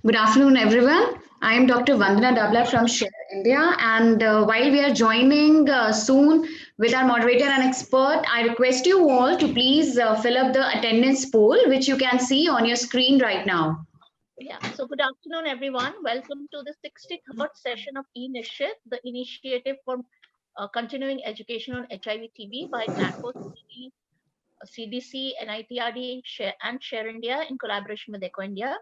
Good afternoon, everyone. I am Dr. Vandana Dabla from Share India. And while we are joining soon with our moderator and expert, I request you all to please fill up the attendance poll, which you can see on your screen right now. Yeah, so good afternoon, everyone. Welcome to the 63rd session of eNishchit, the initiative for continuing education on HIV/TB by NACO, CDC, NITRD, and Share India in collaboration with Eco India.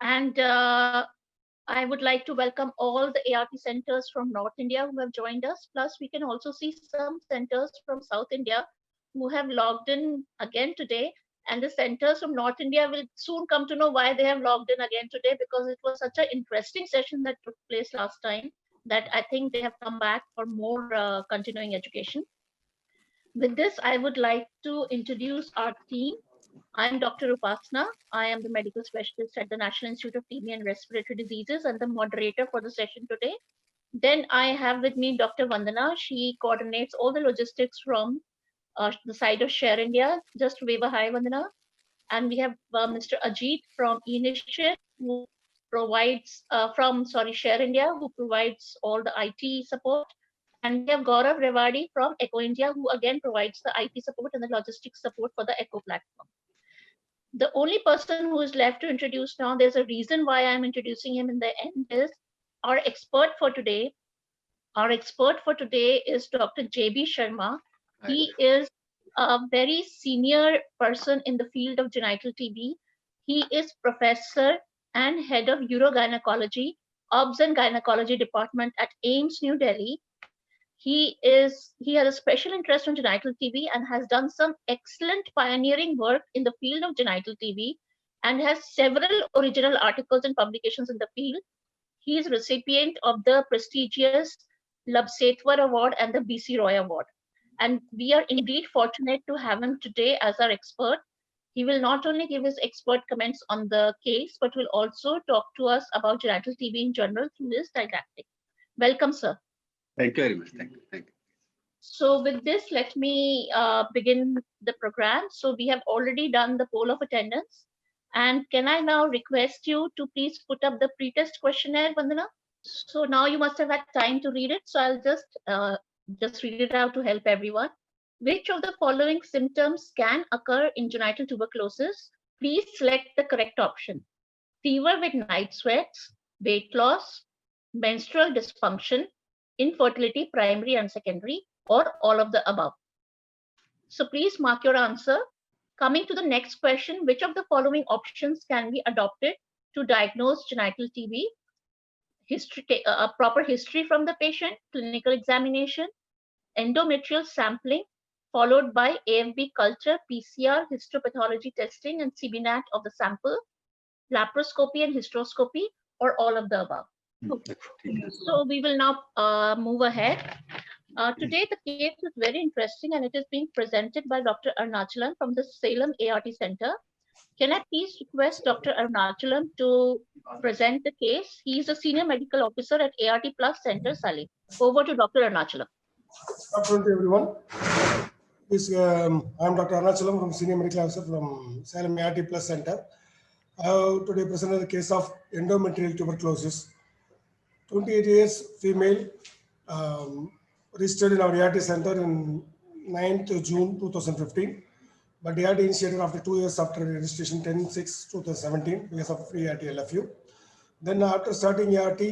And I would like to welcome all the ART centers from North India who have joined us. Plus, we can also see some centers from South India who have logged in again today. And the centers from North India will soon come to know why they have logged in again today, because it was such an interesting session that took place last time that I think they have come back for more continuing education. With this, I would like to introduce our team. I'm Dr. Upasana. I am the medical specialist at the National Institute of TB and Respiratory Diseases and the moderator for the session today. Then I have with me Dr. Vandana. She coordinates all the logistics from the side of Share India. Just wave a hi, Vandana. And we have Mr. Ajit from eNishchit, who provides Share India, who provides all the IT support. And we have Gaurav Rewadi from Eco India, who again provides the IT support and the logistics support for the Eco platform. The only person who is left to introduce now, there's a reason why I'm introducing him in the end, is our expert for today. Our expert for today is Dr. J.B. Sharma. He is a very senior person in the field of genital TB. He is professor and head of urogynecology, Obs and Gynecology Department at AIIMS, New Delhi. He has a special interest in genital TB and has done some excellent pioneering work in the field of genital TB and has several original articles and publications in the field. He is recipient of the prestigious Labsetwar Award and the BC Roy Award. And we are indeed fortunate to have him today as our expert. He will not only give his expert comments on the case, but will also talk to us about genital TB in general through his didactic. Welcome, sir. Thank you very much. Thank you. Thank you. So with this, let me begin the program. So we have already done the poll of attendance. And can I now request you to please put up the pretest questionnaire, Vandana? So now you must have had time to read it. So I'll just read it out to help everyone. Which of the following symptoms can occur in genital tuberculosis? Please select the correct option. Fever with night sweats, weight loss, menstrual dysfunction, infertility, primary and secondary, or all of the above. So please mark your answer. Coming to the next question, which of the following options can be adopted to diagnose genital TB? A proper history from the patient, clinical examination, endometrial sampling, followed by AFB culture, PCR, histopathology testing, and CBNAT of the sample, laparoscopy and hysteroscopy, or all of the above. Okay. So we will now move ahead. Today, the case is very interesting and it is being presented by Dr. Arunachalam from the Salem ART Center. Can I please request Dr. Arunachalam to present the case? He is a senior medical officer at ART Plus Center, Salem. Over to Dr. Arunachalam. Good afternoon, everyone. I'm Dr. Arunachalam from Senior Medical Officer from Salem ART Plus Center. I have today presented the case of endometrial tuberculosis. 28 years, female, registered in our ART Center in 9th June 2015. But ART initiated after 2 years after registration, 10/6/2017, because of free ART LFU. Then after starting ART,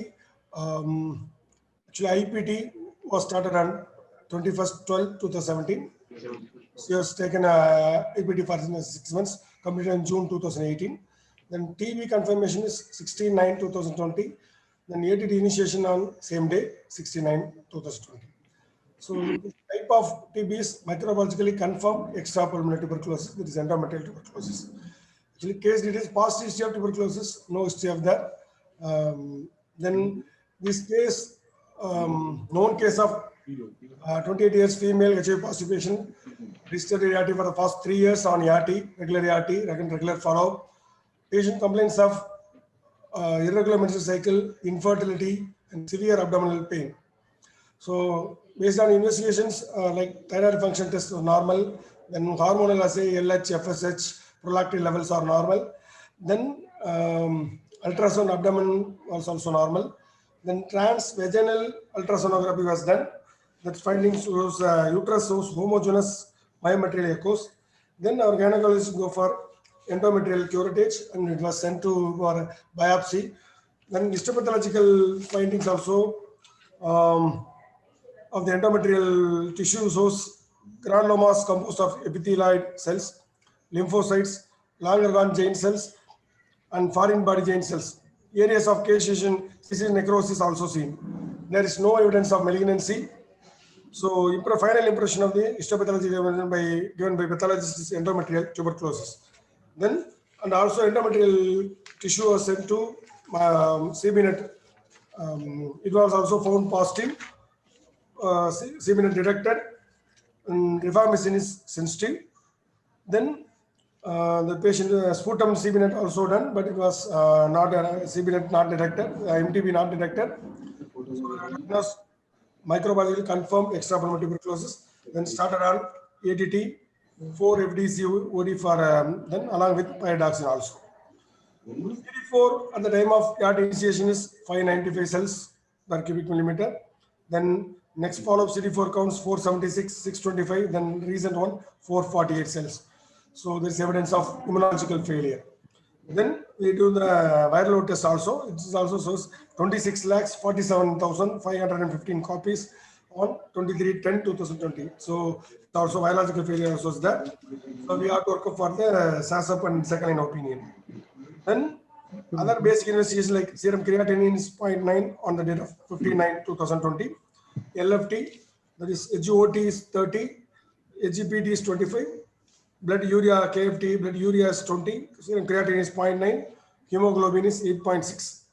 actually IPT was started on 21/12/2017. She was taken IPT for 6 months, completed in June 2018. Then TB confirmation is 16/9/2020. Then ATT initiation on same day, 16/9/2020. So this type of TB is microbiologically confirmed extrapulmonary tuberculosis, that is endometrial tuberculosis. Actually, case details, past history of tuberculosis, no history of that. Then this case, known case of 28 years female HIV positive patient, registered ART for the past 3 years on ART, regular follow-up. Patient complaints of irregular menstrual cycle, infertility, and severe abdominal pain. So based on investigations, like thyroid function tests are normal, then hormonal assay, LH, FSH, prolactin levels are normal. Then ultrasound abdomen was also normal. Then transvaginal ultrasonography was done. That findings was uterus shows homogeneous biometrial echoes. Then our gynecologist go for endometrial curettage and it was sent to for biopsy. Then histopathological findings also of the endometrial tissue shows granulomas composed of epithelioid cells, lymphocytes, Langerhans giant cells, and foreign body giant cells. Areas of caseation, cystic necrosis also seen. There is no evidence of malignancy. So, final impression of the histopathology given by pathologist is endometrial tuberculosis. Then, and also endometrial tissue was sent to CBNet. It was also found positive. CBNet detected, and rifampicin is sensitive. Then the patient sputum CBNet also done, but it was not CBNet not detected, MTB not detected. So, microbiology confirmed extrapulmonary tuberculosis. Then started on ATT, 4-FDC OD for then along with pyridoxine also. CD4 at the time of ART initiation is 595 cells per cubic millimeter. Then next follow-up CD4 counts 476, 625. Then recent one 448 cells. So there's evidence of immunological failure. Then we do the viral load test also. It also shows 26,47,515 copies on 23/10/2020. So also biological failure also is there. So we have to work for the SASAP and second line opinion. Then other basic investigations like serum creatinine is 0.9 on the date of 15/9/2020. LFT, that is HOT is 30, HGPT is 25. Blood urea, KFT, blood urea is 20, serum creatinine is 0.9, hemoglobin is 8.6.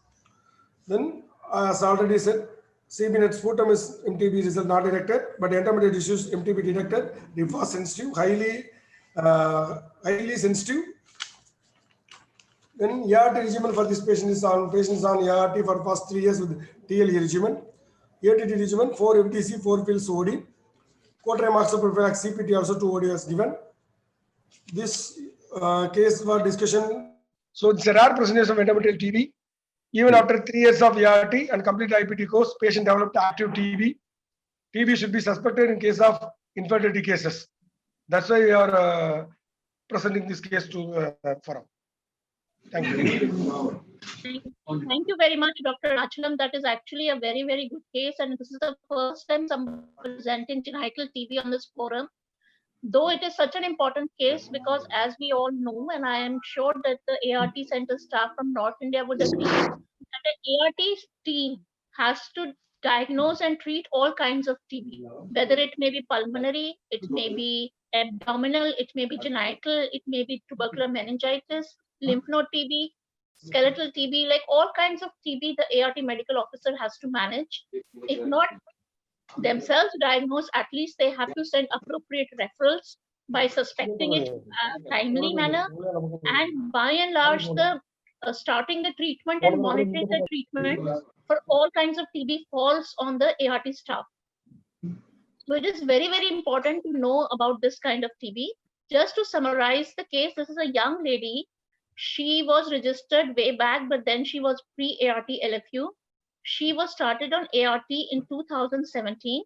Then, as already said, CBNet sputum is MTB result not detected, but endometrial tissues MTB detected, RIFA sensitive, highly sensitive. Then ART regimen for this patient is on ART for past 3 years with TLE regimen. ATT regimen, 4 FTC, 4 pills OD. Cotrimoxazole prophylaxis CPT also 2 OD was given. This case for discussion. So it's a rare presentation of endometrial TB. Even after 3 years of ART and complete IPT course, patient developed active TB. TB should be suspected in case of infertility cases. That's why we are presenting this case to forum. Thank you. Thank you very much, Dr. Achalam. That is actually a very, very good case. And this is the first time someone presenting genital TB on this forum. Though it is such an important case because as we all know, and I am sure that the ART center staff from North India would agree, that the ART team has to diagnose and treat all kinds of TB, whether it may be pulmonary, it may be abdominal, it may be genital, it may be tubercular meningitis, lymph node TB, skeletal TB, like all kinds of TB the ART medical officer has to manage. If not themselves diagnosed, at least they have to send appropriate referrals by suspecting it timely manner, and by and large the starting the treatment and monitoring the treatment for all kinds of TB falls on the ART staff. So it is very, very important to know about this kind of TB. Just to summarize the case, this is a young lady. She was registered way back, but then she was pre-ART LFU. She was started on ART in 2017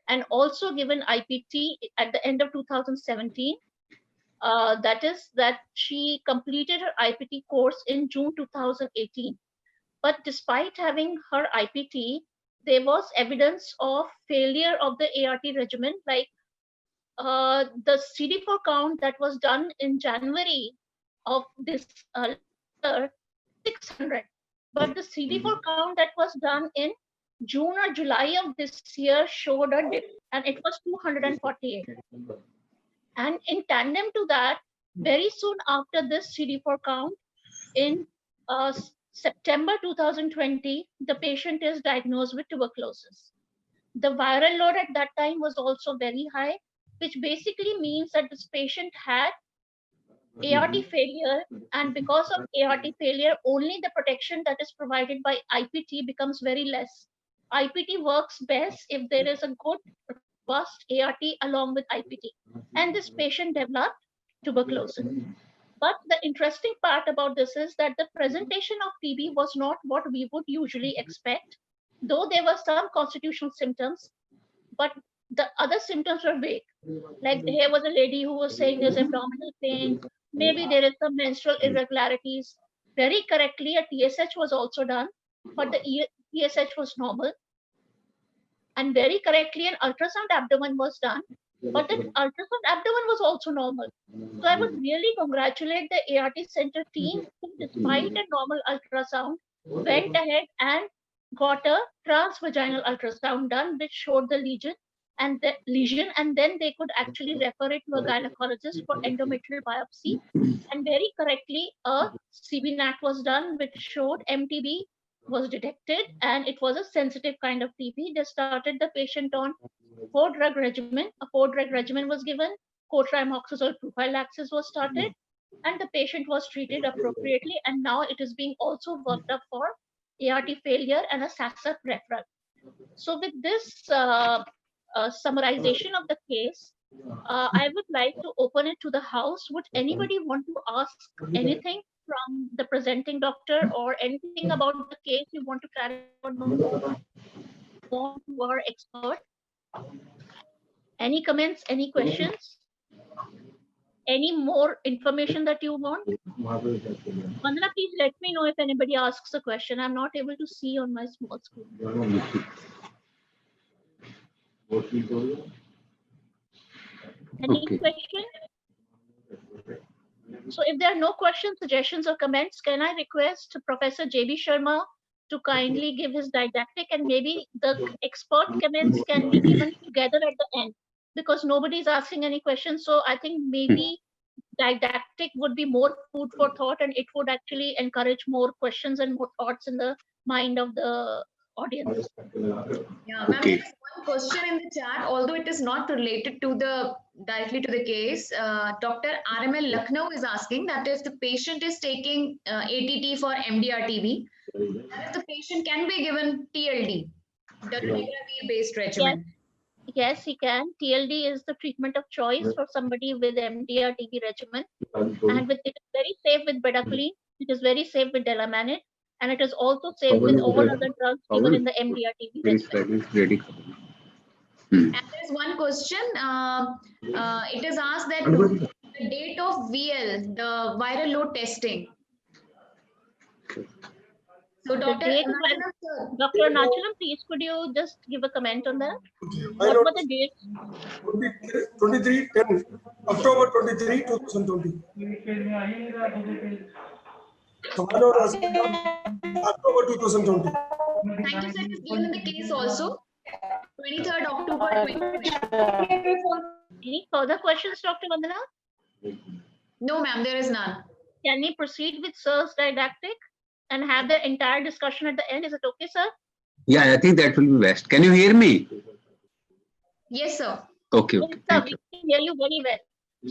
and also given IPT at the end of 2017. That is that she completed her IPT course in June 2018. But despite having her IPT, there was evidence of failure of the ART regimen, like the CD4 count that was done in January of this year, 600. But the CD4 count that was done in June or July of this year showed a dip, and it was 248. And in tandem to that, very soon after this CD4 count, in September 2020, the patient is diagnosed with tuberculosis. The viral load at that time was also very high, which basically means that this patient had ART failure, and because of ART failure, only the protection that is provided by IPT becomes very less. IPT works best if there is a good, robust ART along with IPT, and this patient developed tuberculosis. But the interesting part about this is that the presentation of TB was not what we would usually expect, though there were some constitutional symptoms, but the other symptoms were vague. Like here was a lady who was saying there's abdominal pain, maybe there is some menstrual irregularities. Very correctly, a TSH was also done, but the TSH was normal. And very correctly, an ultrasound abdomen was done, but the ultrasound abdomen was also normal. So I would really congratulate the ART center team who, despite a normal ultrasound, went ahead and got a transvaginal ultrasound done, which showed the lesion, and then they could actually refer it to a gynecologist for endometrial biopsy. And very correctly, a CBNAT was done, which showed MTB was detected, and it was a sensitive kind of TB. They started the patient on 4-drug regimen. A 4-drug regimen was given, cotrimoxazole prophylaxis was started, and the patient was treated appropriately. And now it is being also worked up for ART failure and a SASAP referral. So with this summarization of the case, I would like to open it to the house. Would anybody want to ask anything from the presenting doctor, or anything about the case you want to clarify to our expert? Any comments, any questions? Any more information that you want? Vandana, please let me know if anybody asks a question. I'm not able to see on my small screen. Any question? So if there are no questions, suggestions, or comments, can I request Professor J.B. Sharma to kindly give his didactic, and maybe the expert comments can be given together at the end, because nobody is asking any questions. So I think maybe didactic would be more food for thought, and it would actually encourage more questions and more thoughts in the mind of the audience. Yeah, ma'am, there is one question in the chat, although it is not related to directly to the case. Dr. RML Lucknow is asking that if the patient is taking ATT for MDR-TB, if the patient can be given TLD, the dolutegravir-based regimen. Yes, he can. TLD is the treatment of choice for somebody with MDR-TB regimen, and it is very safe with bedaquiline. It is very safe with delamanid, and it is also safe with all other drugs given in the MDR-TB regimen. And there is one question. It is asked that the date of VL, the viral load testing. So Dr. Nachalam, please could you just give a comment on that? What were the dates? 23/10, October 23, 2020. So October 2020. Thank you, sir. It is given in the case also. 23rd October 2020. Any further questions, Dr. Vandana? No, ma'am, there is none. Can we proceed with sir's didactic and have the entire discussion at the end? Is it okay, sir? Yeah, I think that will be best. Can you hear me? Yes, sir. Okay, Yes, okay. sir, we can hear you very well.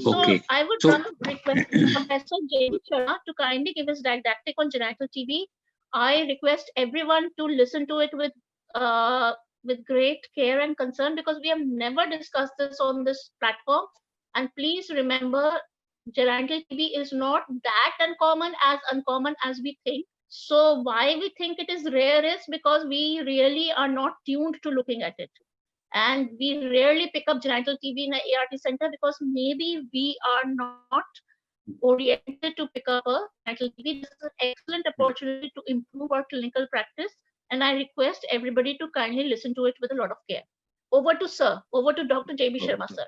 So Okay. I would request Professor J.B. Sharma to kindly give his didactic on genital TB. I request everyone to listen to it with great care and concern, because we have never discussed this on this platform. And please remember, genital TB is not that uncommon as we think. So why we think it is rare is because we really are not tuned to looking at it. And we rarely pick up genital TB in an ART center because maybe we are not oriented to pick up a genital TB. This is an excellent opportunity to improve our clinical practice. And I request everybody to kindly listen to it with a lot of care. Over to sir. Over to Dr. J.B. Sharma, sir.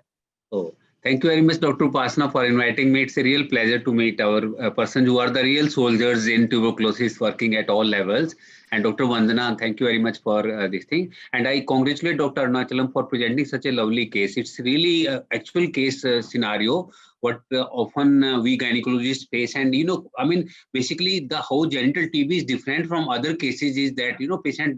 Oh, thank you very much, Dr. Upasana, for inviting me. It's a real pleasure to meet our person who are the real soldiers in tuberculosis, working at all levels. And Dr. Vandana, thank you very much for this thing. And I congratulate Dr. Arunachalam for presenting such a lovely case. It's really an actual case scenario, what often we gynecologists face. And, I mean, basically the how genital TB is different from other cases is that, patients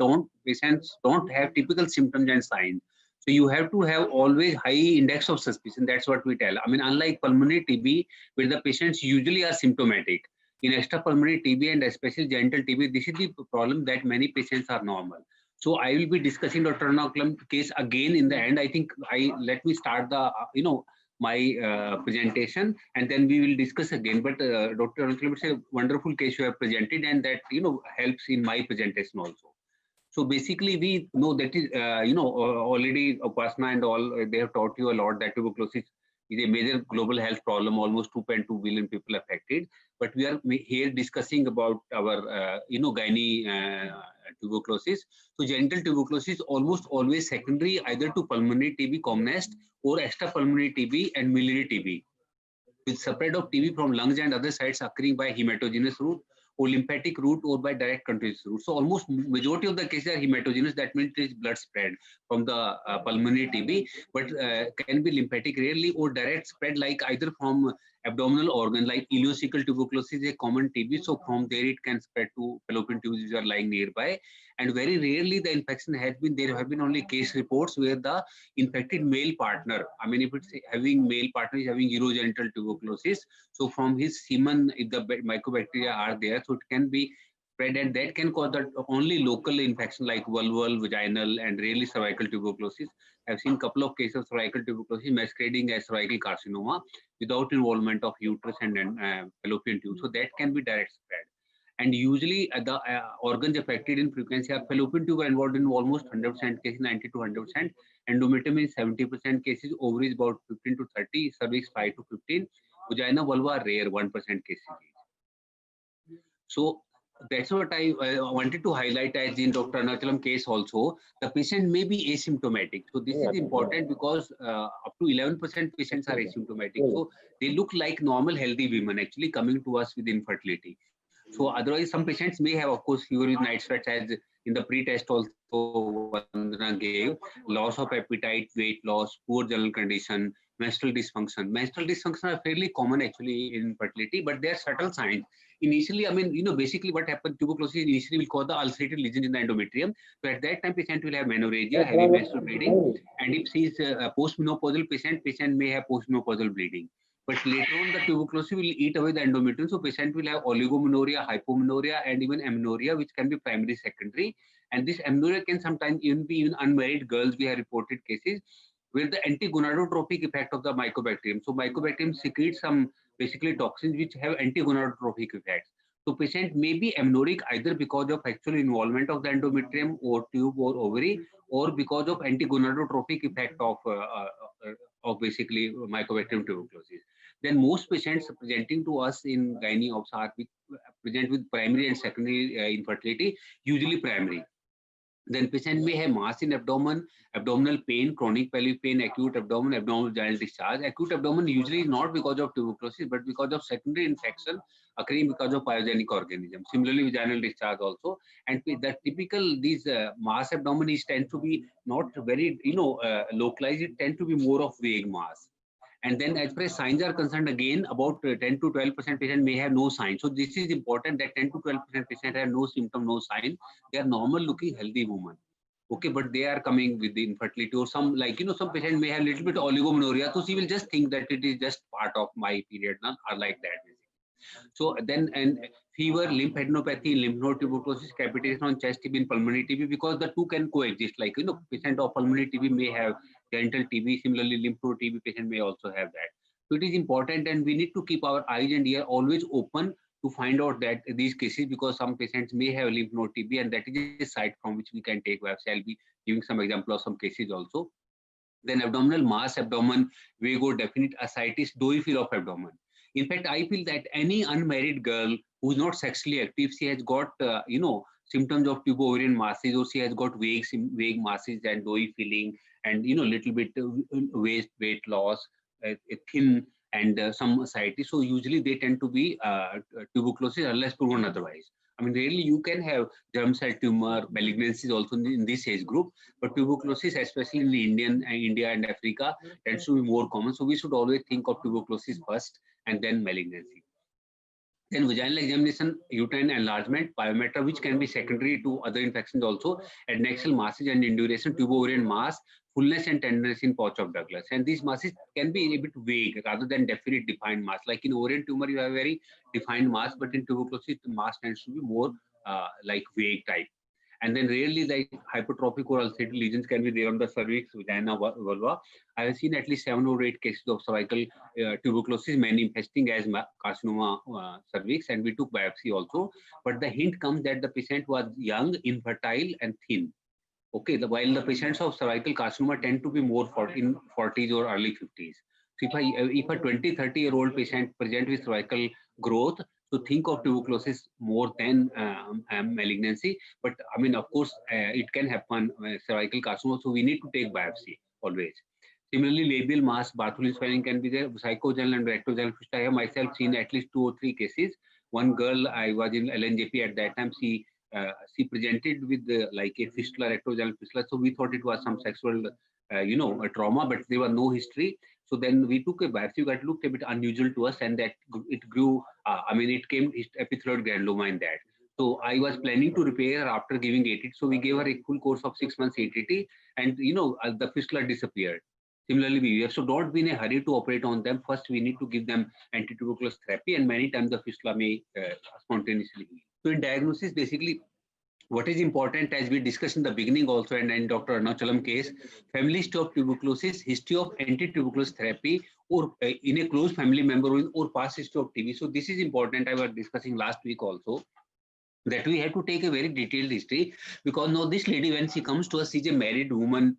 don't have typical symptoms and signs. So you have to have always high index of suspicion. That's what we tell. I mean, unlike pulmonary TB, where the patients usually are symptomatic, in extrapulmonary TB and especially genital TB, this is the problem that many patients are normal. So I will be discussing Dr. Arunachalam's case again in the end. I think let me start the, my presentation, and then we will discuss again. But Dr. Alkalam, it's a wonderful case you have presented, and that helps in my presentation also. So basically, we know that is already Upasana and all they have taught you a lot that tuberculosis is a major global health problem. Almost 2.2 billion people affected. But we are here discussing about our gynae tuberculosis. So genital tuberculosis almost always secondary either to pulmonary TB commonest or extrapulmonary TB and miliary TB, with spread of TB from lungs and other sites occurring by hematogenous route or lymphatic route or by direct contagious route. So almost majority of the cases are hematogenous, that means it is blood spread from the pulmonary TB, but can be lymphatic rarely, or direct spread like either from abdominal organ like ileocecal tuberculosis is a common TB. So from there it can spread to fallopian tubes which are lying nearby. And very rarely the infection has been, there have been only case reports where the infected male partner, I mean, if it's having male partner is having urogenital tuberculosis, so from his semen, if the mycobacteria are there, so it can be spread, and that can cause the only local infection like vulval, vaginal, and rarely cervical tuberculosis. I've seen a couple of cases of cervical tuberculosis masquerading as cervical carcinoma without involvement of uterus and fallopian tube. So that can be direct spread. And usually the organs affected in frequency are fallopian tube are involved in almost 100% cases, 90 to 100%. Endometrium is 70% cases, ovaries about 15 to 30, cervix 5 to 15, vagina, vulva are rare, 1% cases. So that's what I wanted to highlight as in Dr. Arunachalam case also. The patient may be asymptomatic. So this is important because up to 11% patients are asymptomatic. So they look like normal healthy women actually coming to us with infertility. So otherwise some patients may have, of course, fever with night sweats, as in the pre-test also Vandana gave, loss of appetite, weight loss, poor general condition, menstrual dysfunction. Menstrual dysfunction are fairly common actually in fertility, but they are subtle signs. Initially, I mean, basically what happens, tuberculosis initially will cause the ulcerated lesion in the endometrium. So at that time, patient will have menorrhagia, heavy menstrual bleeding. And if she is a postmenopausal patient may have postmenopausal bleeding. But later on, the tuberculosis will eat away the endometrium. So patient will have oligomenorrhea, hypomenorrhea, and even amenorrhea, which can be primary, secondary. And this amenorrhea can sometimes even be unmarried girls. We have reported cases where the antigonadotropic effect of the mycobacterium. So mycobacterium secretes some basically toxins which have antigonadotropic effects. So patient may be amenorrheic either because of actual involvement of the endometrium or tube or ovary, or because of antigonadotropic effect of basically mycobacterium tuberculosis. Then most patients presenting to us in gynae obs are present with primary and secondary infertility, usually primary. Then patient may have mass in abdomen, abdominal pain, chronic pelvic pain, acute abdomen, abdominal vaginal discharge. Acute abdomen usually is not because of tuberculosis, but because of secondary infection occurring because of pyogenic organism. Similarly, vaginal discharge also. And the typical these mass abdomen is tend to be not very localized. It tend to be more of vague mass. And then as far as signs are concerned, again, about 10 to 12% patient may have no sign. So this is important that 10 to 12% patient have no symptom, no sign. They are normal looking healthy women. Okay, but they are coming with the infertility, or some some patient may have little bit oligomenorrhea. So she will just think that it is just part of my period, or like that. So then, and fever, lymphadenopathy, lymph node tuberculosis, capitation on chest TB, and pulmonary TB, because the two can coexist. Like, patient of pulmonary TB may have genital TB. Similarly, lymph node TB patient may also have that. So it is important, and we need to keep our eyes and ear always open to find out that these cases, because some patients may have lymph node TB, and that is a site from which we can take biopsy. I'll be giving some example of some cases also. Then abdominal mass, abdomen, vago, definite ascites, doughy feel of abdomen. In fact, I feel that any unmarried girl who's not sexually active, she has got, symptoms of tubo-ovarian masses, or she has got vague masses and doughy feeling, and, little bit weight loss, thin, and some ascites. So usually they tend to be tuberculosis unless proven otherwise. I mean, really, you can have germ cell tumor, malignancies also in this age group, but tuberculosis, especially in India and Africa, tends to be more common. So we should always think of tuberculosis first and then malignancy. Then vaginal examination, uterine enlargement, pyometra, which can be secondary to other infections also, adnexal masses and induration, tubo-ovarian mass, fullness and tenderness in pouch of Douglas. And these masses can be a bit vague rather than definite defined mass. Like in ovarian tumor, you have a very defined mass, but in tuberculosis, the mass tends to be more like vague type. And then rarely like hypertrophic or ulcerative lesions can be there on the cervix, vagina, vulva. I have seen at least 7 or 8 cases of cervical tuberculosis manifesting as carcinoma cervix, and we took biopsy also. But the hint comes that the patient was young, infertile, and thin. Okay, while the patients of cervical carcinoma tend to be more in 40s or early 50s. So if a 20, 30-year-old patient present with cervical growth, so think of tuberculosis more than malignancy. But I mean, of course, it can happen cervical carcinoma, so we need to take biopsy always. Similarly, labial mass, Bartholin swelling can be there. Psychogenal and rectogenal fistula. I have myself seen at least 2 or 3 cases. One girl, I was in LNJP at that time. She presented with like a fistula, rectogenal fistula. So we thought it was some sexual, a trauma, but there was no history. So then we took a biopsy that looked a bit unusual to us, and that it grew. It came epithelioid granuloma in that. So I was planning to repair her after giving ATT. So we gave her a full course of 6 months ATT, and the fistula disappeared. Similarly, BVF. So don't be in a hurry to operate on them. First, we need to give them anti-tuberculosis therapy, and many times the fistula may spontaneously heal. So in diagnosis, basically, what is important, as we discussed in the beginning also, and in Dr. Arunachalam case, family history of tuberculosis, history of anti-tuberculosis therapy, or in a close family member, or past history of TB. So this is important. I was discussing last week also, that we have to take a very detailed history, because now this lady, when she comes to us, she's a married woman,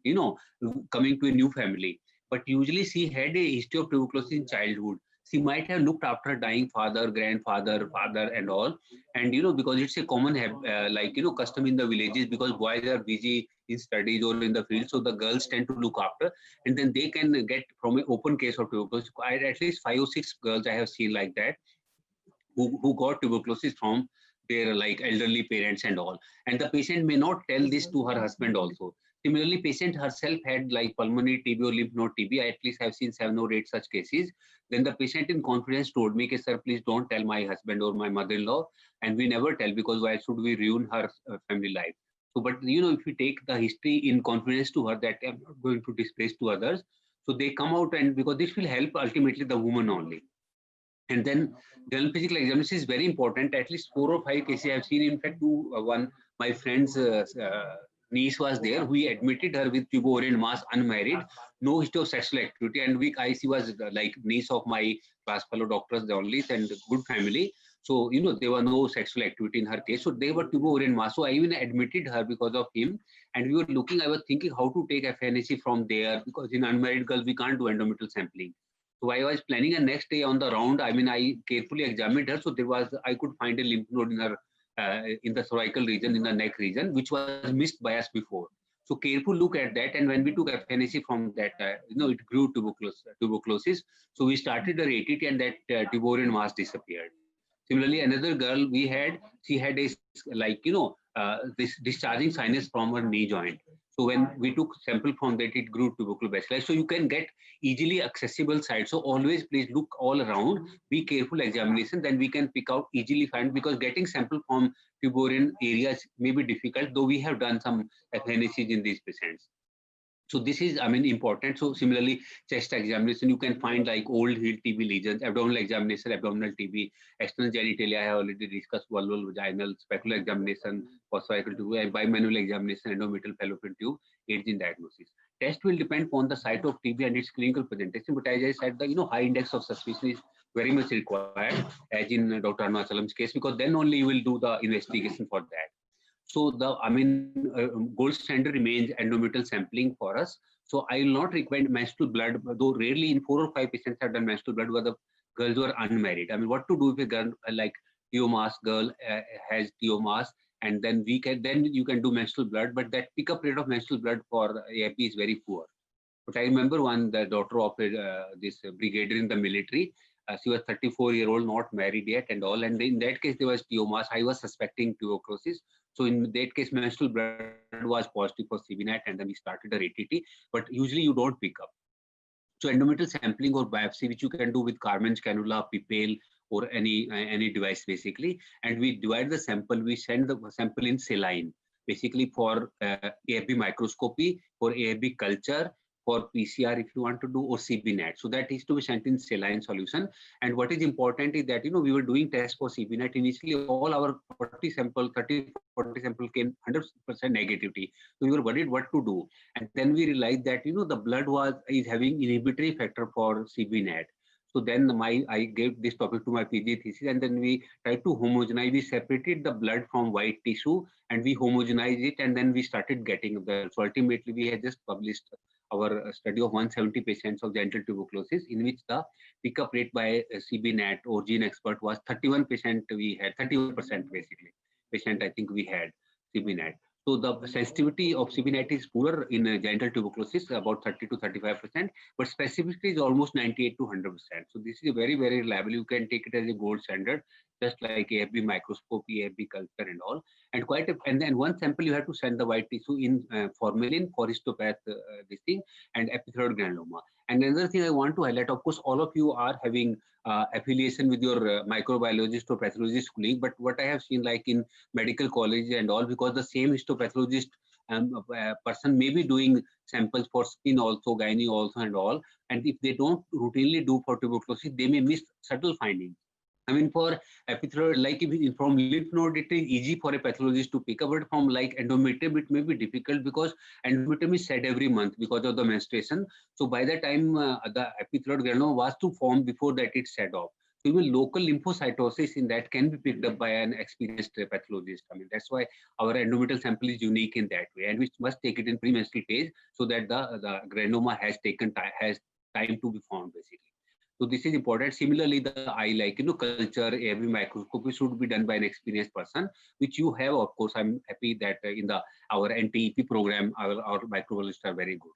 coming to a new family. But usually she had a history of tuberculosis in childhood. She might have looked after dying father, grandfather, father, and all. And because it's a common custom in the villages, because boys are busy in studies or in the field, so the girls tend to look after, and then they can get from an open case of tuberculosis. At least 5 or 6 girls I have seen like that, who got tuberculosis from their like elderly parents and all, and the patient may not tell this to her husband also. Similarly, patient herself had like pulmonary TB or lymph node TB. I at least have seen 7 or 8 such cases. Then the patient in confidence told me, sir, please don't tell my husband or my mother-in-law. And we never tell, because why should we ruin her family life? So, but if we take the history in confidence to her, that I'm not going to displace to others, so they come out, and because this will help ultimately the woman only. And then general physical examination is very important. At least 4 or 5 cases I have seen. In fact, my friend's niece was there. We admitted her with tuber mass, unmarried, no history of sexual activity, and she was like niece of my class fellow doctors, only, and good family. So there was no sexual activity in her case. So they were tuber mass. So I even admitted her because of him. And we were looking. I was thinking how to take FNAC from there, because in unmarried girls we can't do endometrial sampling. So I was planning a next day on the round. I carefully examined her. So I could find a lymph node in her, in the cervical region, in the neck region, which was missed by us before. So careful look at that. And when we took FNAC from that, it grew tuberculosis. So we started her ATT, and that tuber mass disappeared. Similarly, another girl she had a this discharging sinus from her knee joint. So when we took sample from that, it grew tubercular bacilli. So you can get easily accessible sites. So always please look all around, be careful examination, then we can pick out, easily find, because getting sample from tuberous areas may be difficult, though we have done some FNACs in these patients. So this is, important. So similarly, chest examination, you can find like old healed TB lesions, abdominal examination, abdominal TB, external genitalia, I have already discussed, vulval, vaginal, specular examination, for cervical tube, and bimanual examination, endometrial fallopian tube, aids in diagnosis. Test will depend on the site of TB and its clinical presentation, but as I said, the high index of suspicion is very much required, as in Dr. Arunachalam's case, because then only you will do the investigation for that. So gold standard remains endometrial sampling for us. So I will not recommend menstrual blood, though rarely in 4 or 5 patients have done menstrual blood where the girls were unmarried. What to do if a girl like TO-mass girl has TO-mass, and then you can do menstrual blood, but that pickup rate of menstrual blood for AFP is very poor. But I remember the daughter of this brigadier in the military. She was 34-year-old, not married yet and all. And in that case, there was TO-mass. I was suspecting tuberculosis. So in that case, menstrual blood was positive for CBNAT, and then we started our ATT. But usually you don't pick up. So endometrial sampling or biopsy, which you can do with Carmen's cannula, Pipale, or any device basically. And we divide the sample. We send the sample in saline, basically for AFB microscopy, for AFB culture, for PCR if you want to do, or CBNet. So that is to be sent in saline solution. And what is important is that, we were doing tests for CBNet. Initially, all our 40 sample came 100% negativity. So we were worried what to do. And then we realized that, the blood is having inhibitory factor for CBNet. So then I gave this topic to my PG thesis, and then we tried to homogenize. We separated the blood from white tissue and we homogenized it, and then we started getting the. So ultimately, we had just published our study of 170 patients of genital tuberculosis, in which the pickup rate by CBNet or GeneXpert was 31%. We had 31% basically patient. I think we had CBNet. So the sensitivity of CBNet is poor in genital tuberculosis, about 30 to 35%, but specificity is almost 98 to 100%. So this is very, very reliable. You can take it as a gold standard, just like AFB microscopy, AFB culture and all. And and then one sample you have to send the white tissue in formalin for histopath, this thing, and epithyroid granuloma. And another thing I want to highlight, of course, all of you are having affiliation with your microbiologist or pathologist colleague, but what I have seen, like in medical college and all, because the same histopathologist person may be doing samples for skin also, gynae also and all, and if they don't routinely do for tuberculosis, they may miss subtle findings. I mean, for epithyroid, like if from lymph node, it is easy for a pathologist to pick up, but from like endometrium, it may be difficult because endometrium is shed every month because of the menstruation. So by the time the epithyroid granuloma was to form, before that it's shed off. So even local lymphocytosis in that can be picked up by an experienced pathologist. I mean, that's why our endometrial sample is unique in that way, and we must take it in premenstrual phase so that the granuloma has time to be formed basically. So this is important. Similarly, the eye, like, culture, AFB microscopy should be done by an experienced person, which you have. Of course, I'm happy that in our NTEP program, our microbiologists are very good.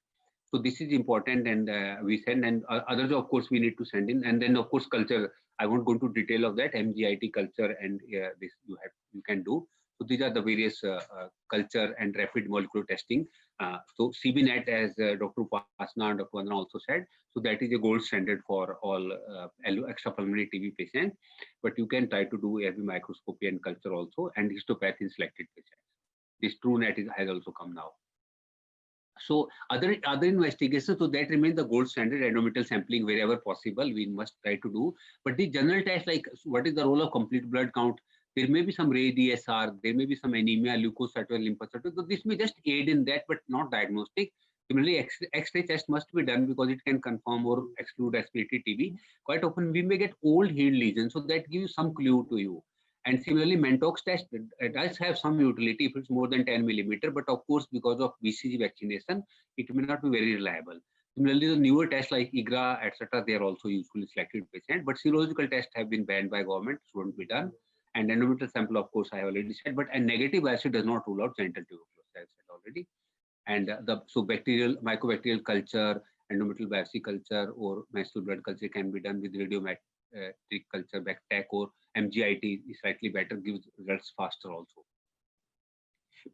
So this is important, and we send, and others, of course, we need to send in. And then, of course, culture. I won't go into detail of that. MGIT culture, and this you can do. So these are the various culture and rapid molecular testing. So CBNet, as Dr. Upasana and Dr. Vandana also said, so that is a gold standard for all extrapulmonary TB patients. But you can try to do AFB microscopy and culture also, and histopath in selected patients. This TrueNet has also come now. So other investigations, so that remains the gold standard. Endometrial sampling wherever possible, we must try to do. But the general test, like what is the role of complete blood count? There may be some RAE-DSR, there may be some anemia, leukocyte or lymphocyte. So this may just aid in that, but not diagnostic. Similarly, X-ray test must be done because it can confirm or exclude respiratory TB. Quite often we may get old healed lesions, so that gives some clue to you. And similarly, Mantox test does have some utility if it's more than 10 millimeter, but of course, because of BCG vaccination, it may not be very reliable. Similarly, the newer tests like IGRA, etc., they are also usefully selected patient, but serological tests have been banned by government, shouldn't be done. And endometrial sample, of course, I have already said, but a negative biopsy does not rule out genital tuberculosis, I have said already. And so mycobacterial culture, endometrial biopsy culture, or menstrual blood culture can be done with radiometric culture, BACTEC, or MGIT is slightly better, gives results faster also.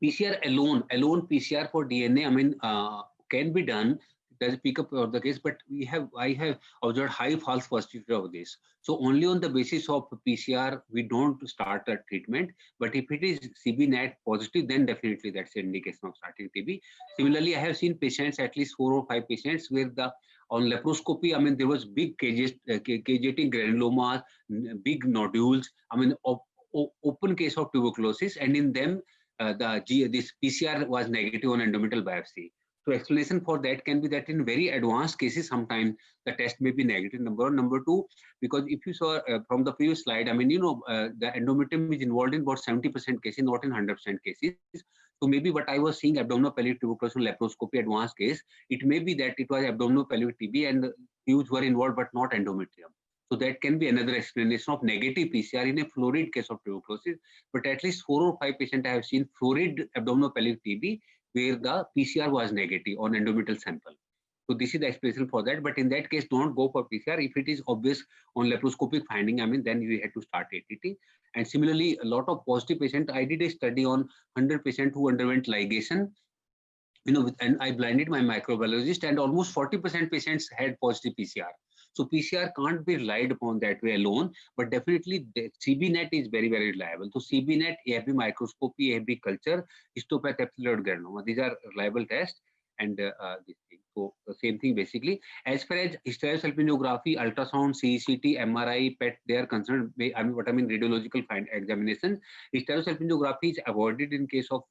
PCR alone PCR for DNA, I mean, can be done. There's a pickup of the case, but I have observed high false positivity of this. So only on the basis of PCR, we don't start a treatment. But if it is CBNet positive, then definitely that's an indication of starting TB. Similarly, I have seen patients, at least 4 or 5 patients, where on laparoscopy, I mean, there was big KJT granulomas, big nodules, I mean, open case of tuberculosis, and in them, this PCR was negative on endometrial biopsy. So explanation for that can be that in very advanced cases, sometimes the test may be negative. Number 2, because if you saw from the previous slide, I mean, the endometrium is involved in about 70% cases, not in 100% cases. So maybe what I was seeing, abdominopelvic tuberculosis laparoscopy advanced case, it may be that it was abdominopelvic TB and the tubes were involved, but not endometrium. So that can be another explanation of negative PCR in a florid case of tuberculosis. But at least 4 or 5 patients I have seen florid abdominopelvic TB, where the PCR was negative on endometrial sample. So this is the explanation for that. But in that case, don't go for PCR. If it is obvious on laparoscopic finding, I mean, then you have to start ATT. And similarly, a lot of positive patients, I did a study on 100 patients who underwent ligation, and I blinded my microbiologist, and almost 40% patients had positive PCR. So PCR can't be relied upon that way alone, but definitely the CBNet is very, very reliable. So CBNet, AFB microscopy, AFB culture, histopath, epithyroid granuloma, these are reliable tests, and this thing. So the same thing basically. As far as hysterosalpingography, ultrasound, CCT, MRI, PET, they are concerned. Radiological examination. Hysterosalpingography is avoided in case of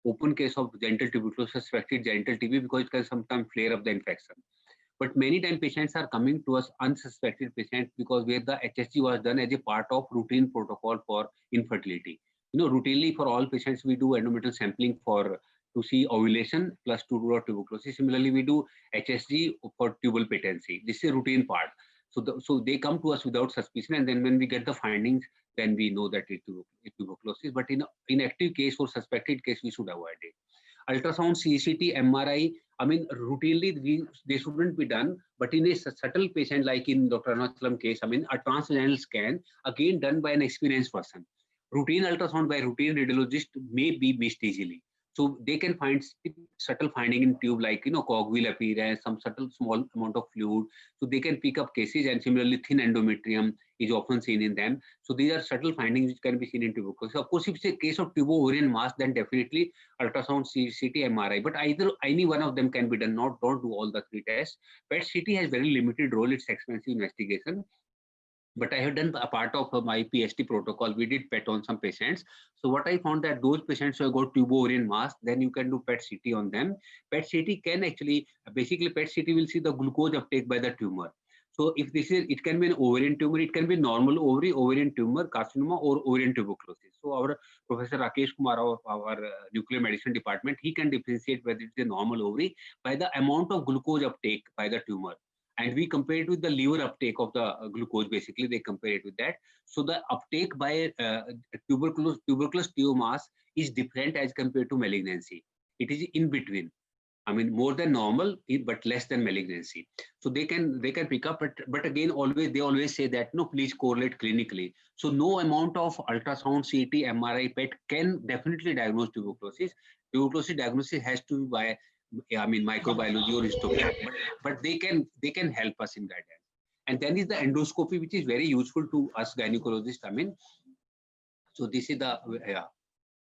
open case of genital tuberculosis, suspected genital TB, because it can sometimes flare up the infection. But many times patients are coming to us unsuspected patients because where the HSG was done as a part of routine protocol for infertility. Routinely for all patients we do endometrial sampling to see ovulation plus to rule out tuberculosis. Similarly, we do HSG for tubal patency. This is a routine part. So they come to us without suspicion, and then when we get the findings, then we know that it's tuberculosis. But in active case or suspected case, we should avoid it. Ultrasound, CCT, MRI, routinely they shouldn't be done, but in a subtle patient like in Dr. Arunachalam case, a transvaginal scan, again done by an experienced person. Routine ultrasound by routine radiologist may be missed easily. So they can find subtle finding in tube like cogwheel appearance, some subtle small amount of fluid. So they can pick up cases, and similarly thin endometrium is often seen in them. So these are subtle findings which can be seen in tuberculosis. Of course, if it's a case of tubo-ovarian mass, then definitely ultrasound, CT, MRI. But any one of them can be done. Don't do all the three tests. PET-CT has very limited role. It's expensive investigation. But I have done a part of my PhD protocol. We did PET on some patients. So what I found that those patients who have got tubo-ovarian mass, then you can do PET-CT on them. PET-CT can actually, basically PET-CT will see the glucose uptake by the tumor. So if it can be an ovarian tumor, it can be normal ovary, ovarian tumor, carcinoma, or ovarian tuberculosis. So our Professor Rakesh Kumar of our nuclear medicine department, he can differentiate whether it's a normal ovary by the amount of glucose uptake by the tumor. And we compare it with the liver uptake of the glucose. Basically, they compare it with that. So the uptake by tuberculous tumor mass is different as compared to malignancy. It is in between. More than normal, but less than malignancy. So they can pick up, but again, they always say that please correlate clinically. So no amount of ultrasound, CT, MRI, PET can definitely diagnose tuberculosis. Tuberculosis diagnosis has to be by microbiology or histopath, but they can help us in guidance. And then is the endoscopy, which is very useful to us gynecologists. So this is the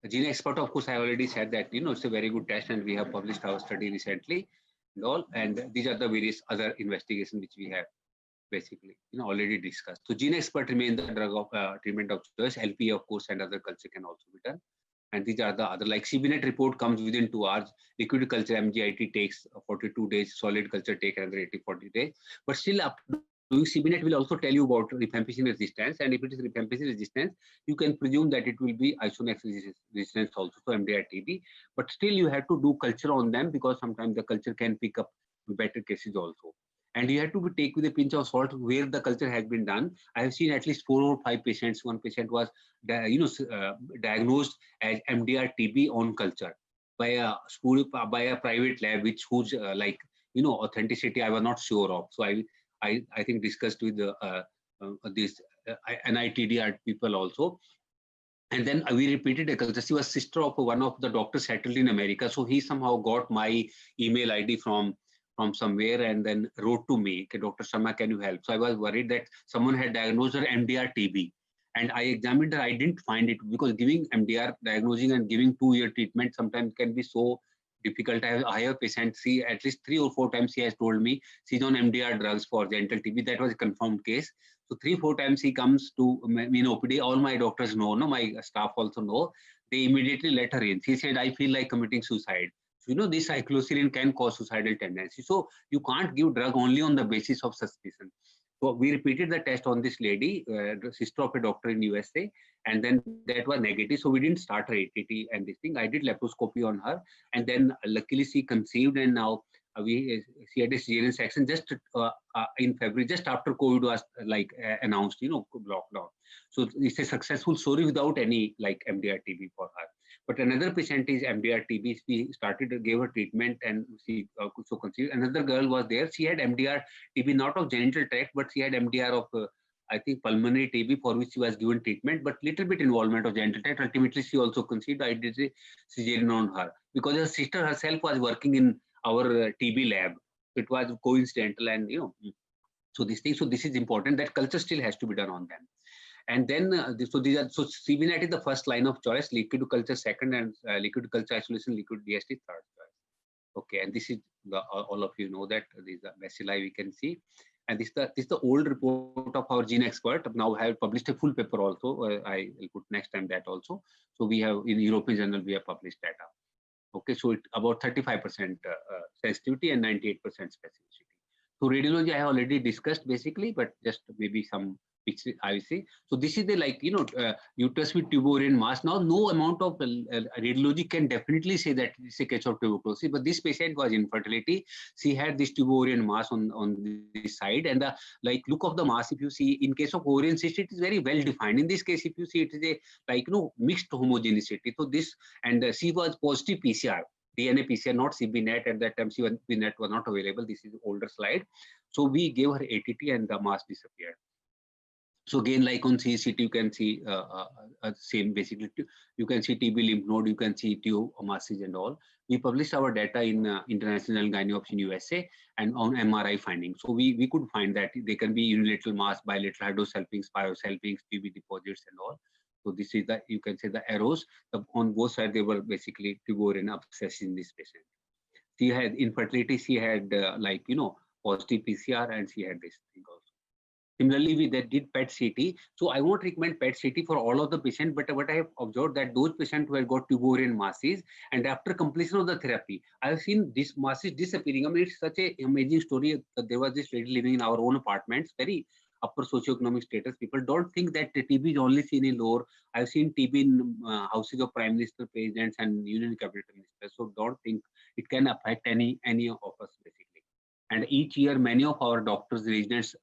Gene Expert. Of course, I already said that it's a very good test, and we have published our study recently and all. And these are the various other investigations which we have basically already discussed. So Gene Expert remains the drug of treatment of choice. LP, of course, and other culture can also be done. And these are the other, like CBNet report comes within 2 hours. Liquid culture MGIT takes 42 days. Solid culture take another 80-40 days. But still, up doing CBNet will also tell you about rifampicin resistance. And if it is rifampicin resistance, you can presume that it will be Isoniazid resistance also, so MDR-TB. But still, you have to do culture on them because sometimes the culture can pick up better cases also. And you have to take with a pinch of salt where the culture has been done. I have seen at least 4 or 5 patients. One patient was, diagnosed as MDR-TB on culture by a private lab, whose authenticity I was not sure of. So I think discussed with this NITDR people also. And then we repeated a culture. She was sister of one of the doctors settled in America. So he somehow got my email ID from somewhere and then wrote to me, okay, Dr. Sharma, can you help? So I was worried that someone had diagnosed her MDR-TB. And I examined her, I didn't find it because giving MDR, diagnosing and giving 2-year treatment sometimes can be so difficult. I have a patient, she at least 3 or 4 times she has told me she's on MDR drugs for genital TB. That was a confirmed case. So 3-4 times he comes to OPD. All my doctors know, my staff also know. They immediately let her in. She said, I feel like committing suicide. So, this cycloserine can cause suicidal tendency. So you can't give drug only on the basis of suspicion. So we repeated the test on this lady, the sister of a doctor in USA, and then that was negative. So we didn't start her ATT and this thing. I did laparoscopy on her, and then luckily she conceived, and now she had a cesarean section just in February, just after COVID was announced, lockdown. So it's a successful story without any MDR-TB for her. But another patient is MDR-TB. We gave her treatment, and she so conceived. Another girl was there. She had MDR-TB, not of genital tract, but she had MDR of, I think, pulmonary TB, for which she was given treatment, but little bit involvement of genital tract. Ultimately, she also conceived. I did a cesarean on her because her sister herself was working in our TB lab. It was coincidental, and so this is important. That culture still has to be done on them. And then, so CBNet is the first line of choice, liquid culture second, and liquid culture isolation, liquid DST third choice. Okay, and this is all of you know that these are bacilli we can see. And this is the old report of our gene expert. Now I have published a full paper also. I will put next time that also. So we have in European journal we have published data. Okay, so it about 35% sensitivity and 98% specificity. So radiology I have already discussed basically, but just maybe some which I will see. So this is the uterus with tuberous mass. Now no amount of radiology can definitely say that it's a case of tuberculosis, but this patient was infertility. She had this tuberous mass on this side, and the look of the mass, if you see in case of ovarian cyst, it is very well defined. In this case, if you see it is a mixed homogeneity. So this, and she was positive PCR. DNA PCR, not CBNet. At that time, CBNet was not available. This is older slide. So we gave her ATT and the mass disappeared. So again, like on CCT, you can see same basically. You can see TB lymph node, you can see tube masses and all. We published our data in International Gynae in USA and on MRI findings. So we could find that they can be unilateral mass, bilateral hydrosalpinx, pyosalpinx, TB deposits and all. So this is the, you can say the arrows. On both sides, they were basically tuberous abscess in this patient. She had infertility, she had positive PCR, and she had this thing also. Similarly, we did PET-CT. So I won't recommend PET-CT for all of the patients, but what I have observed that those patients who have got tuberous masses, and after completion of the therapy, I have seen this masses disappearing. I mean, it's such an amazing story. There was this lady living in our own apartments, very upper socioeconomic status. People don't think that TB is only seen in lower. I've seen TB in houses of prime minister, presidents, and union cabinet ministers. So don't think it can affect any of us basically. And each year, many of our doctors, residents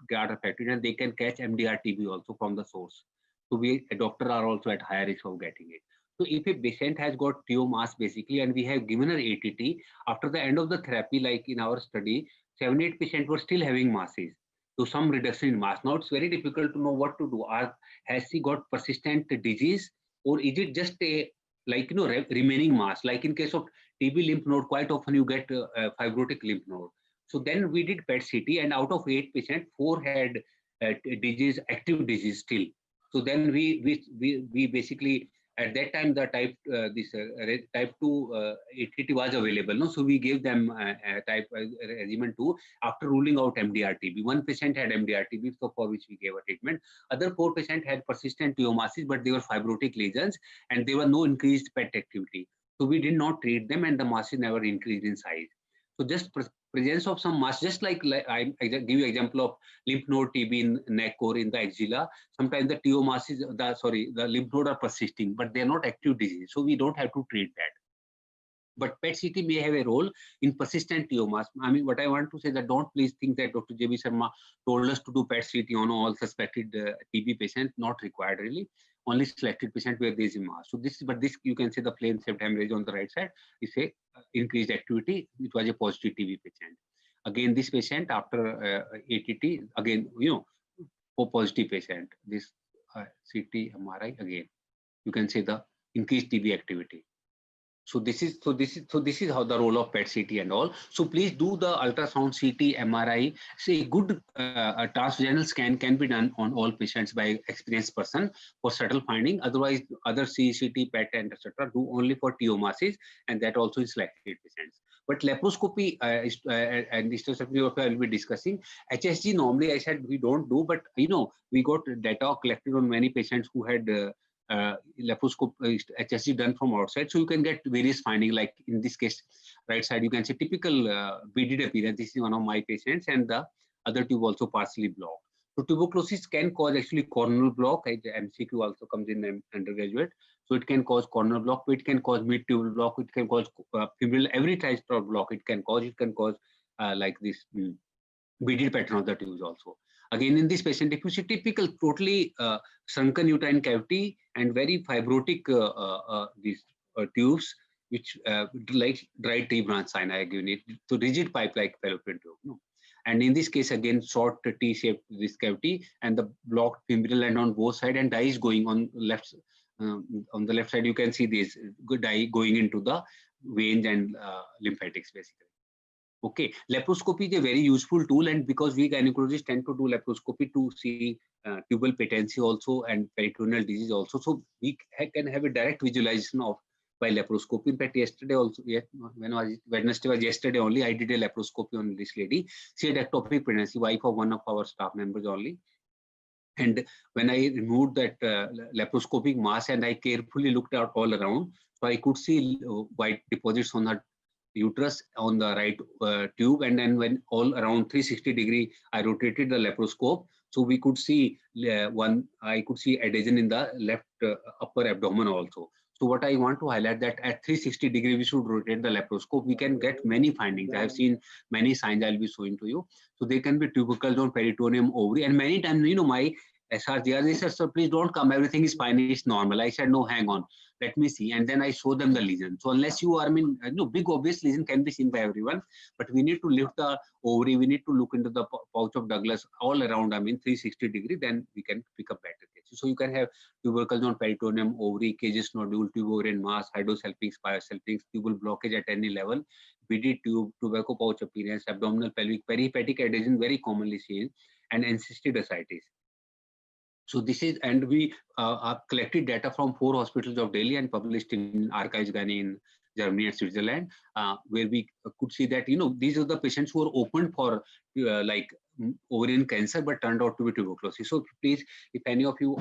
get affected, and they can catch MDR TB also from the source. So doctors are also at higher risk of getting it. So if a patient has got tumor mass basically, and we have given her ATT, after the end of the therapy, like in our study, 78% were still having masses. So some reduction in mass. Now it's very difficult to know what to do. Has she got persistent disease, or is it just a remaining mass? Like in case of TB lymph node, quite often you get fibrotic lymph node. So then we did PET-CT, and out of 8 patients, 4 had disease, active disease still. So then we basically, at that time the type 2 ATT was available. No, so we gave them type regimen 2 after ruling out MDR TB. 1 patient had MDR TB, so for which we gave a treatment. Other 4 patients had persistent tumor-masses, but they were fibrotic lesions, and there was no increased PET activity. So we did not treat them, and the masses never increased in size. So just presence of some mass, just like I give you example of lymph node TB in neck or in the axilla. Sometimes the tumor masses, the lymph node are persisting, but they are not active disease. So we don't have to treat that. But PET-CT may have a role in persistent tumor mass. I mean, what I want to say that don't please think that Dr. J.B. Sharma told us to do PET-CT on all suspected TB patients. Not required really. Only selected patient where there is a mass. So this you can say the plain shaped hemorrhage on the right side is a increased activity. It was a positive TB patient. Again, this patient after ATT, again, O positive patient. This CT MRI again, you can say the increased TB activity. So this is how the role of PET-CT and all. So please do the ultrasound, CT, MRI. Say good transvaginal scan can be done on all patients by experienced person for subtle finding. Otherwise, other CT, PET, and etc. do only for tumor masses, and that also is selected patients. But laparoscopy and hysteroscopy what I will be discussing. HSG normally I said we don't do, but we got data collected on many patients who had laparoscopy HSG done from outside, so you can get various findings. Like in this case, right side you can see typical BD appearance. This is one of my patients, and the other tube also partially blocked. So tuberculosis can cause actually coronal block. MCQ also comes in undergraduate, so it can cause coronal block. It can cause mid-tubal block. It can cause femoral, every type of block. It can cause like this beaded pattern of the tubes also. Again, in this patient, if you see typical totally shrunken uterine cavity and very fibrotic these tubes, which like dry tree branch sign I given it. So rigid pipe like fallopian tube. No? And in this case, again, short T-shaped this cavity and the blocked femoral end on both sides, and dye is going on left. On the left side, you can see this good dye going into the veins and lymphatics basically. Okay, laparoscopy is a very useful tool, and because we gynecologists tend to do laparoscopy to see tubal patency also and peritoneal disease also, so we can have a direct visualization of by laparoscopy. In fact, yesterday also, Wednesday was yesterday only, I did a laparoscopy on this lady. She had ectopic pregnancy, wife of one of our staff members only. And when I removed that laparoscopic mass and I carefully looked out all around, so I could see white deposits on her uterus on the right tube. And then when all around 360 degree, I rotated the laparoscope. So we could see I could see adhesion in the left upper abdomen also. So what I want to highlight that at 360 degree, we should rotate the laparoscope. We can get many findings. I have seen many signs I'll be showing to you. So they can be tubercles on peritoneum, ovary, and many times, my SRGR, they said, "So please don't come. Everything is fine. It's normal." I said, "No, hang on. Let me see." And then I show them the lesion. So unless you are, big obvious lesion can be seen by everyone, but we need to lift the ovary. We need to look into the pouch of Douglas all around, 360 degree, then we can pick up better cases. So you can have tubercles on peritoneum, ovary, cages nodule, tubovarian mass, hydrosalpinx, pyosalpinx, tubal blockage at any level, BD tube, tobacco pouch appearance, abdominal pelvic, perihepatic adhesion very commonly seen, and encysted ascites. So this is, and we collected data from 4 hospitals of Delhi and published in Archives Gynae in Germany and Switzerland, where we could see that, these are the patients who are open for ovarian cancer, but turned out to be tuberculosis. So please, if any of you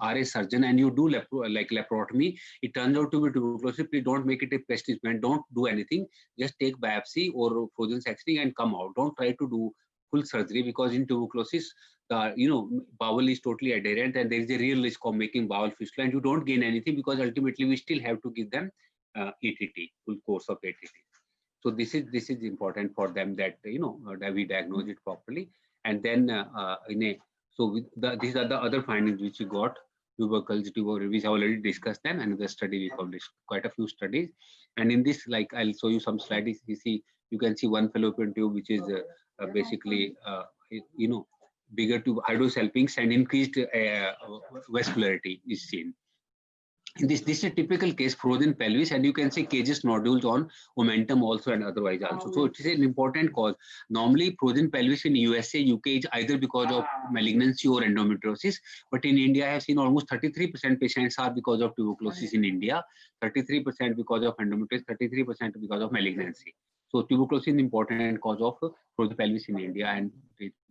are a surgeon and you do laparotomy, it turns out to be tuberculosis, please don't make it a prestige, don't do anything. Just take biopsy or frozen sectioning and come out. Don't try to do full surgery, because in tuberculosis, bowel is totally adherent and there is a real risk of making bowel fistula, and you don't gain anything because ultimately we still have to give them ATT, full course of ATT. So this is important for them that that we diagnose it properly, and then these are the other findings which we got. Tubercles, we have already discussed them, and the study we published quite a few studies. And in this, I'll show you some slides. You can see one fallopian tube which is basically bigger tube, hydrosalpinx, and increased vascularity is seen. This is a typical case, frozen pelvis, and you can see cages nodules on omentum also and otherwise also. So it is an important cause. Normally frozen pelvis in USA, UK is either because of malignancy or endometriosis, but in India I have seen almost 33% patients are because of tuberculosis in India, 33% because of endometriosis, 33% because of malignancy. So tuberculosis is an important cause of frozen pelvis in India and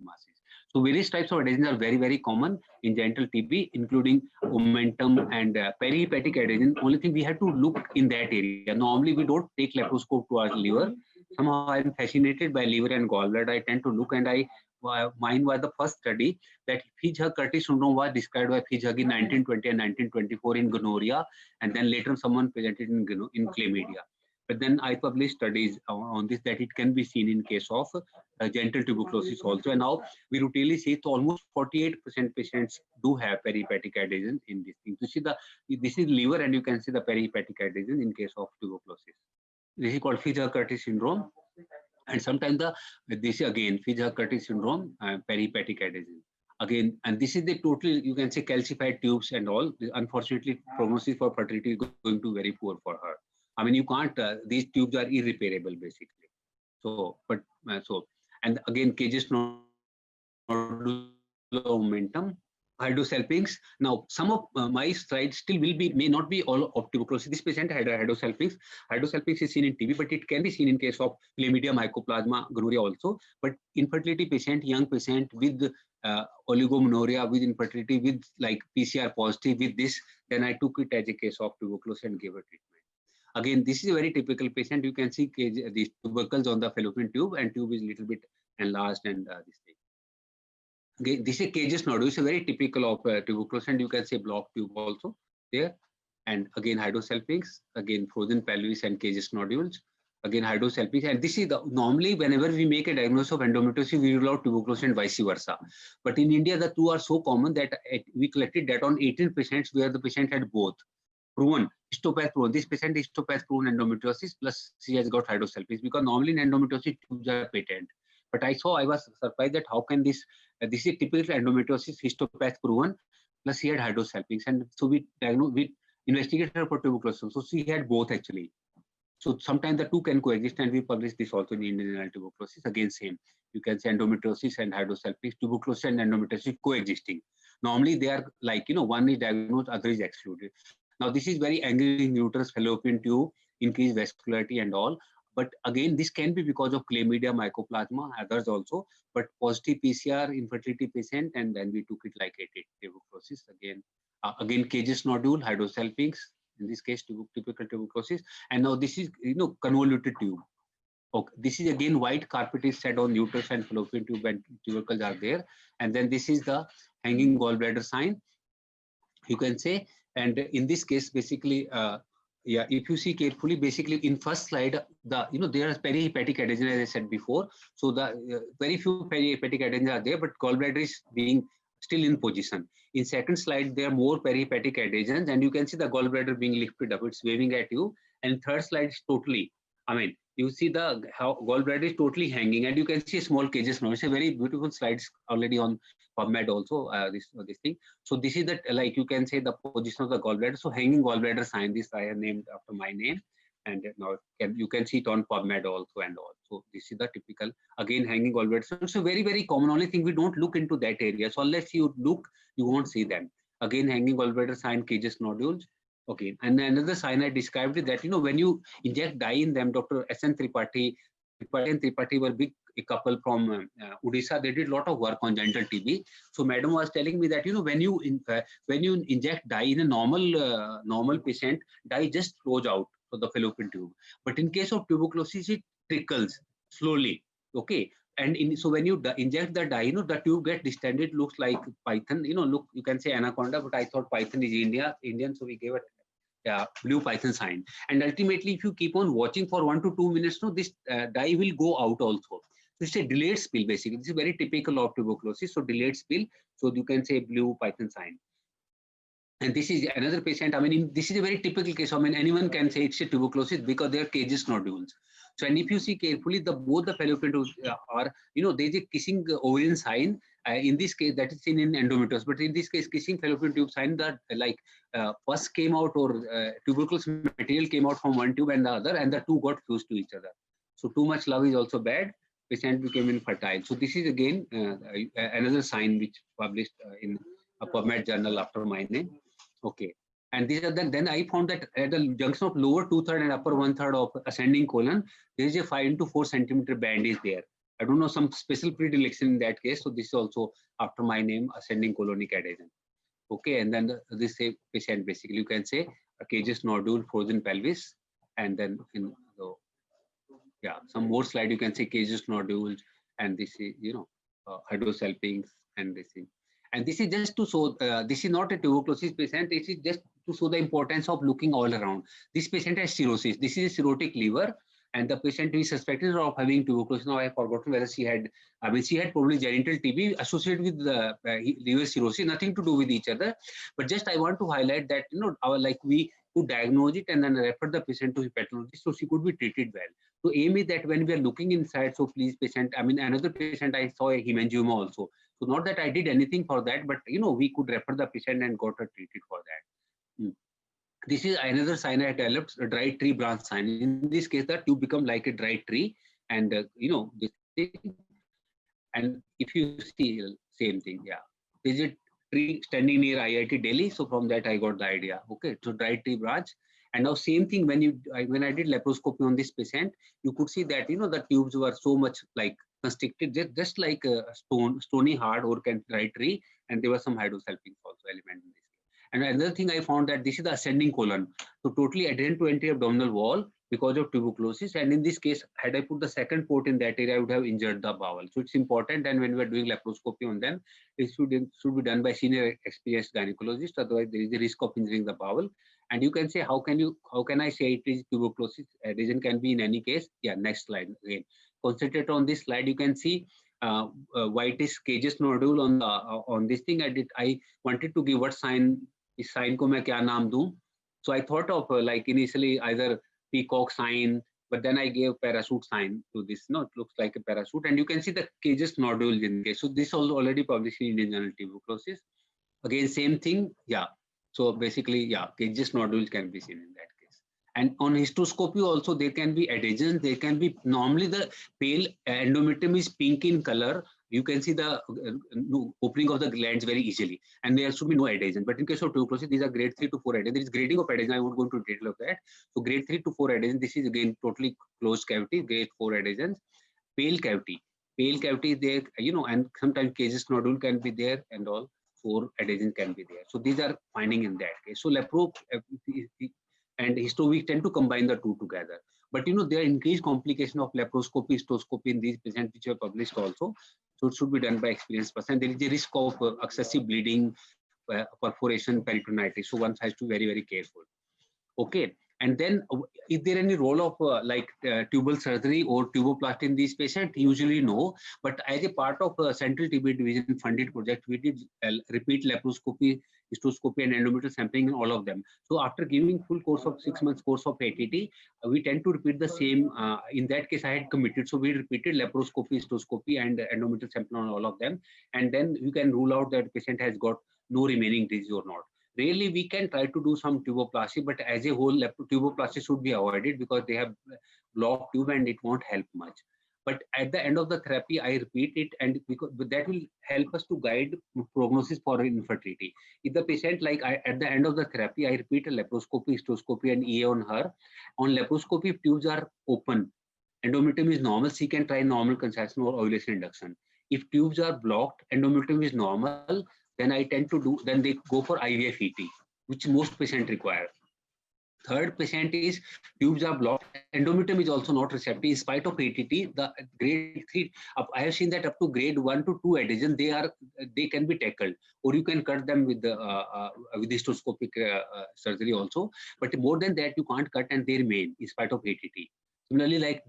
masses. So various types of adhesions are very, very common in genital TB, including omentum and perihepatic adhesion. Only thing we have to look in that area. Normally we don't take laparoscope to our liver. Somehow I'm fascinated by liver and gallbladder. I tend to look, and mine was the first study that Fitch-Curtis syndrome was described by Fitch-Hugh in 1920 and 1924 in gonorrhea, and then later someone presented in chlamydia. But then I published studies on this, that it can be seen in case of genital tuberculosis also. And now we routinely see almost 48% patients do have perihepatic adhesion in this thing. You see this is liver, and you can see the perihepatic adhesion in case of tuberculosis. This is called Fitch-Curtis syndrome. And sometimes this is again Fitch-Curtis syndrome, perihepatic adhesion. Again, and this is the total, you can say, calcified tubes and all. Unfortunately, prognosis for fertility is going to be very poor for her. You can't, these tubes are irreparable basically. So, and again, cages momentum, hydrosalpinx. Now, some of my slides still may not be all of tuberculosis. This patient had hydrosalpinx. Hydrosalpinx is seen in TB, but it can be seen in case of chlamydia, mycoplasma, gonorrhea also. But infertility patient, young patient with oligomenorrhea, with infertility, with PCR positive, with this, then I took it as a case of tuberculosis and gave her treatment. Again, this is a very typical patient. You can see these tubercles on the fallopian tube, and tube is a little bit enlarged, and this thing. Again, this is cages nodule. It's a very typical of tuberculosis, and you can see blocked tube also there. And again, hydrosalpinx, again, frozen pelvis and cages nodules, again, hydrosalpinx. And this is normally whenever we make a diagnosis of endometriosis, we rule out tuberculosis and vice versa. But in India, the two are so common that we collected data on 18 patients where the patient had both. Proven, histopath proven. This patient is histopath proven endometriosis, plus she has got hydrosalpinx, because normally in endometriosis tubes are patent. But I was surprised that how can this is typical endometriosis, histopath proven, plus she had hydrosalpinx, and so we investigated her for tuberculosis. So she had both actually. So sometimes the two can coexist, and we published this also in Indian tuberculosis. Again, same. You can say endometriosis and hydrosalpinx, tuberculosis and endometriosis coexisting. Normally they are one is diagnosed, other is excluded. Now this is very angry in uterus, fallopian tube, increased vascularity and all. But again, this can be because of chlamydia, mycoplasma, others also. But positive PCR, infertility patient, and then we took it like 88 tuberculosis. Again, cages nodule, hydrosalpinx, in this case, typical tuberculosis. And now this is, convoluted tube. Okay, this is again white carpet is set on uterus and fallopian tube and tubercles are there. And then this is the hanging gallbladder sign, you can say. And in this case, basically, yeah, if you see carefully, basically in first slide, there is perihepatic adhesion, as I said before. So the very few perihepatic adhesions are there, but gallbladder is being still in position. In second slide, there are more perihepatic adhesions, and you can see the gallbladder being lifted up. It's waving at you. And third slide is totally, you see the how gallbladder is totally hanging, and you can see small cages now. It's a very beautiful slides already on PubMed also. This thing. So this is the, like you can say, the position of the gallbladder. So hanging gallbladder sign. This I have named after my name, and now you can see it on PubMed also and all. So this is the typical again hanging gallbladder. So it's a very, very common. Only thing we don't look into that area. So unless you look, you won't see them. Again hanging gallbladder sign, cages nodules. Okay, and another sign I described is that, when you inject dye in them, Dr. S.N. Tripathi and Tripathi were a couple from Odisha. They did a lot of work on genital TB. So madam was telling me that, when you inject dye in a normal patient, dye just flows out of the fallopian tube. But in case of tuberculosis, it trickles slowly. Okay. And so when you inject the dye, the tube gets distended, looks like python. Look, you can say anaconda, but I thought python is Indian, so we gave it blue python sign. And ultimately, if you keep on watching for 1 to 2 minutes, this dye will go out also. So it's a delayed spill, basically. This is very typical of tuberculosis. So delayed spill. So you can say blue python sign. And this is another patient. This is a very typical case. Anyone can say it's a tuberculosis because they are cages nodules. So, and if you see carefully, both the fallopian tubes are, there's a kissing ovarian sign. In this case, that is seen in endometriosis. But in this case, kissing fallopian tube sign, that pus came out or tuberculous material came out from one tube and the other, and the two got fused to each other. So too much love is also bad. Patient became infertile. So this is again another sign which published in a PubMed journal after my name. Okay. And these are then I found that at the junction of lower 2/3 and upper 1/3 of ascending colon, there is a 5 to 4 centimeter band is there. I don't know, some special predilection in that case. So this is also after my name, ascending colonic adhesion. Okay, and then this patient basically you can say a cages nodule, frozen pelvis, and then some more slide you can say cages nodules, and this is hydrosalpinx and this thing. And this is just to show, this is not a tuberculosis patient, this is just to show the importance of looking all around. This patient has cirrhosis. This is a cirrhotic liver, and the patient is suspected of having tuberculosis. Now I have forgotten whether she had, she had probably genital TB associated with the liver cirrhosis, nothing to do with each other. But just I want to highlight that, we could diagnose it and then refer the patient to hepatologist, so she could be treated well. So aim is that when we are looking inside, so please patient, another patient I saw a hemangioma also. So not that I did anything for that, but we could refer the patient and got her treated for that. This is another sign I developed, a dry tree branch sign. In this case, the tube become like a dry tree, and this thing. And if you see, same thing, yeah. Is it tree standing near IIT Delhi? So from that I got the idea. Okay, so dry tree branch. And now same thing when I did laparoscopy on this patient, you could see that the tubes were so much like constricted, just like a stony hard or dry tree, and there was some hydrosalpinx also element in this. And another thing I found that this is the ascending colon, so totally adherent to anti-abdominal wall because of tuberculosis. And in this case, had I put the second port in that area, I would have injured the bowel. So it's important, and when we are doing laparoscopy on them, it should be done by senior experienced gynecologist. Otherwise, there is a risk of injuring the bowel. And you can say, how can I say it is tuberculosis? Adhesion can be in any case. Yeah, next slide again. Concentrate on this slide. You can see whitish cages nodule on this thing. I wanted to give what sign. इस sign को मैं क्या नाम दूं? So I thought of initially either peacock sign, but then I gave parachute sign to this. It looks like a parachute, and you can see the cages nodules in case. So this was already published in Indian Journal Tuberculosis. Again, same thing. Yeah. So basically, yeah, cages nodules can be seen in that case. And on hysteroscopy also, there can be adhesions. There can be, normally the pale endometrium is pink in color. You can see the opening of the glands very easily, and there should be no adhesion. But in case of tuberculosis, these are grade 3 to 4 adhesion. There is grading of adhesion. I won't go into detail of that. So grade 3 to 4 adhesion. This is again totally closed cavity. Grade 4 adhesions. Pale cavity. Pale cavity is there, and sometimes casus nodule can be there, and all 4 adhesion can be there. So these are finding in that case. So lepro and histo, we tend to combine the two together. But there are increased complication of laparoscopy, histoscopy in these patients which are published also. So it should be done by experienced person. There is a risk of excessive bleeding, perforation, peritonitis. So one has to be very, very careful. Okay. And then is there any role of tubal surgery or tuboplasty in these patients? Usually no. But as a part of Central TB Division funded project, we did repeat laparoscopy, histoscopy and endometrial sampling in all of them. So after giving full course of 6 months course of ATT, we tend to repeat the same. In that case, I had committed. So we repeated laparoscopy, histoscopy and endometrial sampling on all of them. And then you can rule out that patient has got no remaining disease or not. Really, we can try to do some tuboplasty, but as a whole, tuboplasty should be avoided because they have blocked tube and it won't help much. But at the end of the therapy, I repeat it, and because that will help us to guide prognosis for infertility. If the patient, at the end of the therapy, I repeat a laparoscopy, histoscopy, and EA on her. On laparoscopy, if tubes are open, endometrium is normal, she can try normal conception or ovulation induction. If tubes are blocked, endometrium is normal, then I tend to do, then they go for IVF ET, which most patients require. Third patient is tubes are blocked. Endometrium is also not receptive. In spite of ATT, the grade 3, I have seen that up to grade 1 to 2 adhesion, they can be tackled, or you can cut them with the histoscopic surgery also. But more than that, you can't cut and they remain in spite of ATT. Similarly,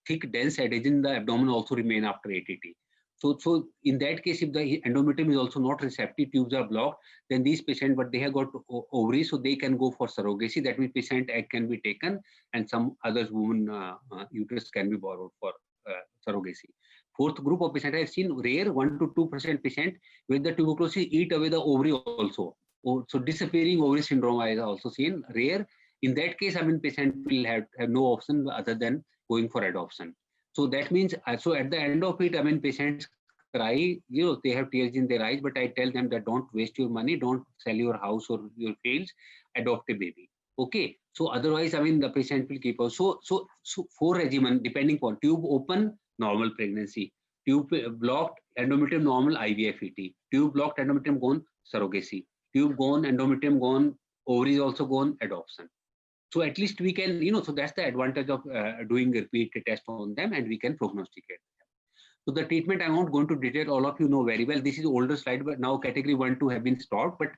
thick, dense adhesion in the abdomen also remain after ATT. So in that case, if the endometrium is also not receptive, tubes are blocked, then these patients, but they have got ovaries, so they can go for surrogacy. That means patient egg can be taken and some other woman uterus can be borrowed for surrogacy. Fourth group of patients I have seen rare 1 to 2% patient with the tuberculosis eat away the ovary also. So disappearing ovary syndrome I have also seen rare. In that case, patient will have no option other than going for adoption. So that means, so at the end of it, patients cry, they have tears in their eyes, but I tell them that don't waste your money, don't sell your house or your fields, adopt a baby. Okay. So otherwise, the patient will keep out. So 4 regimen, depending on tube open, normal pregnancy, tube blocked, endometrium normal, IVF ET, tube blocked, endometrium gone, surrogacy, tube gone, endometrium gone, ovaries also gone, adoption. So at least we can, so that's the advantage of doing repeat test on them, and we can prognosticate them. So the treatment, I'm not going to detail, all of you know very well. This is older slide, but now category 1, 2 have been stopped, but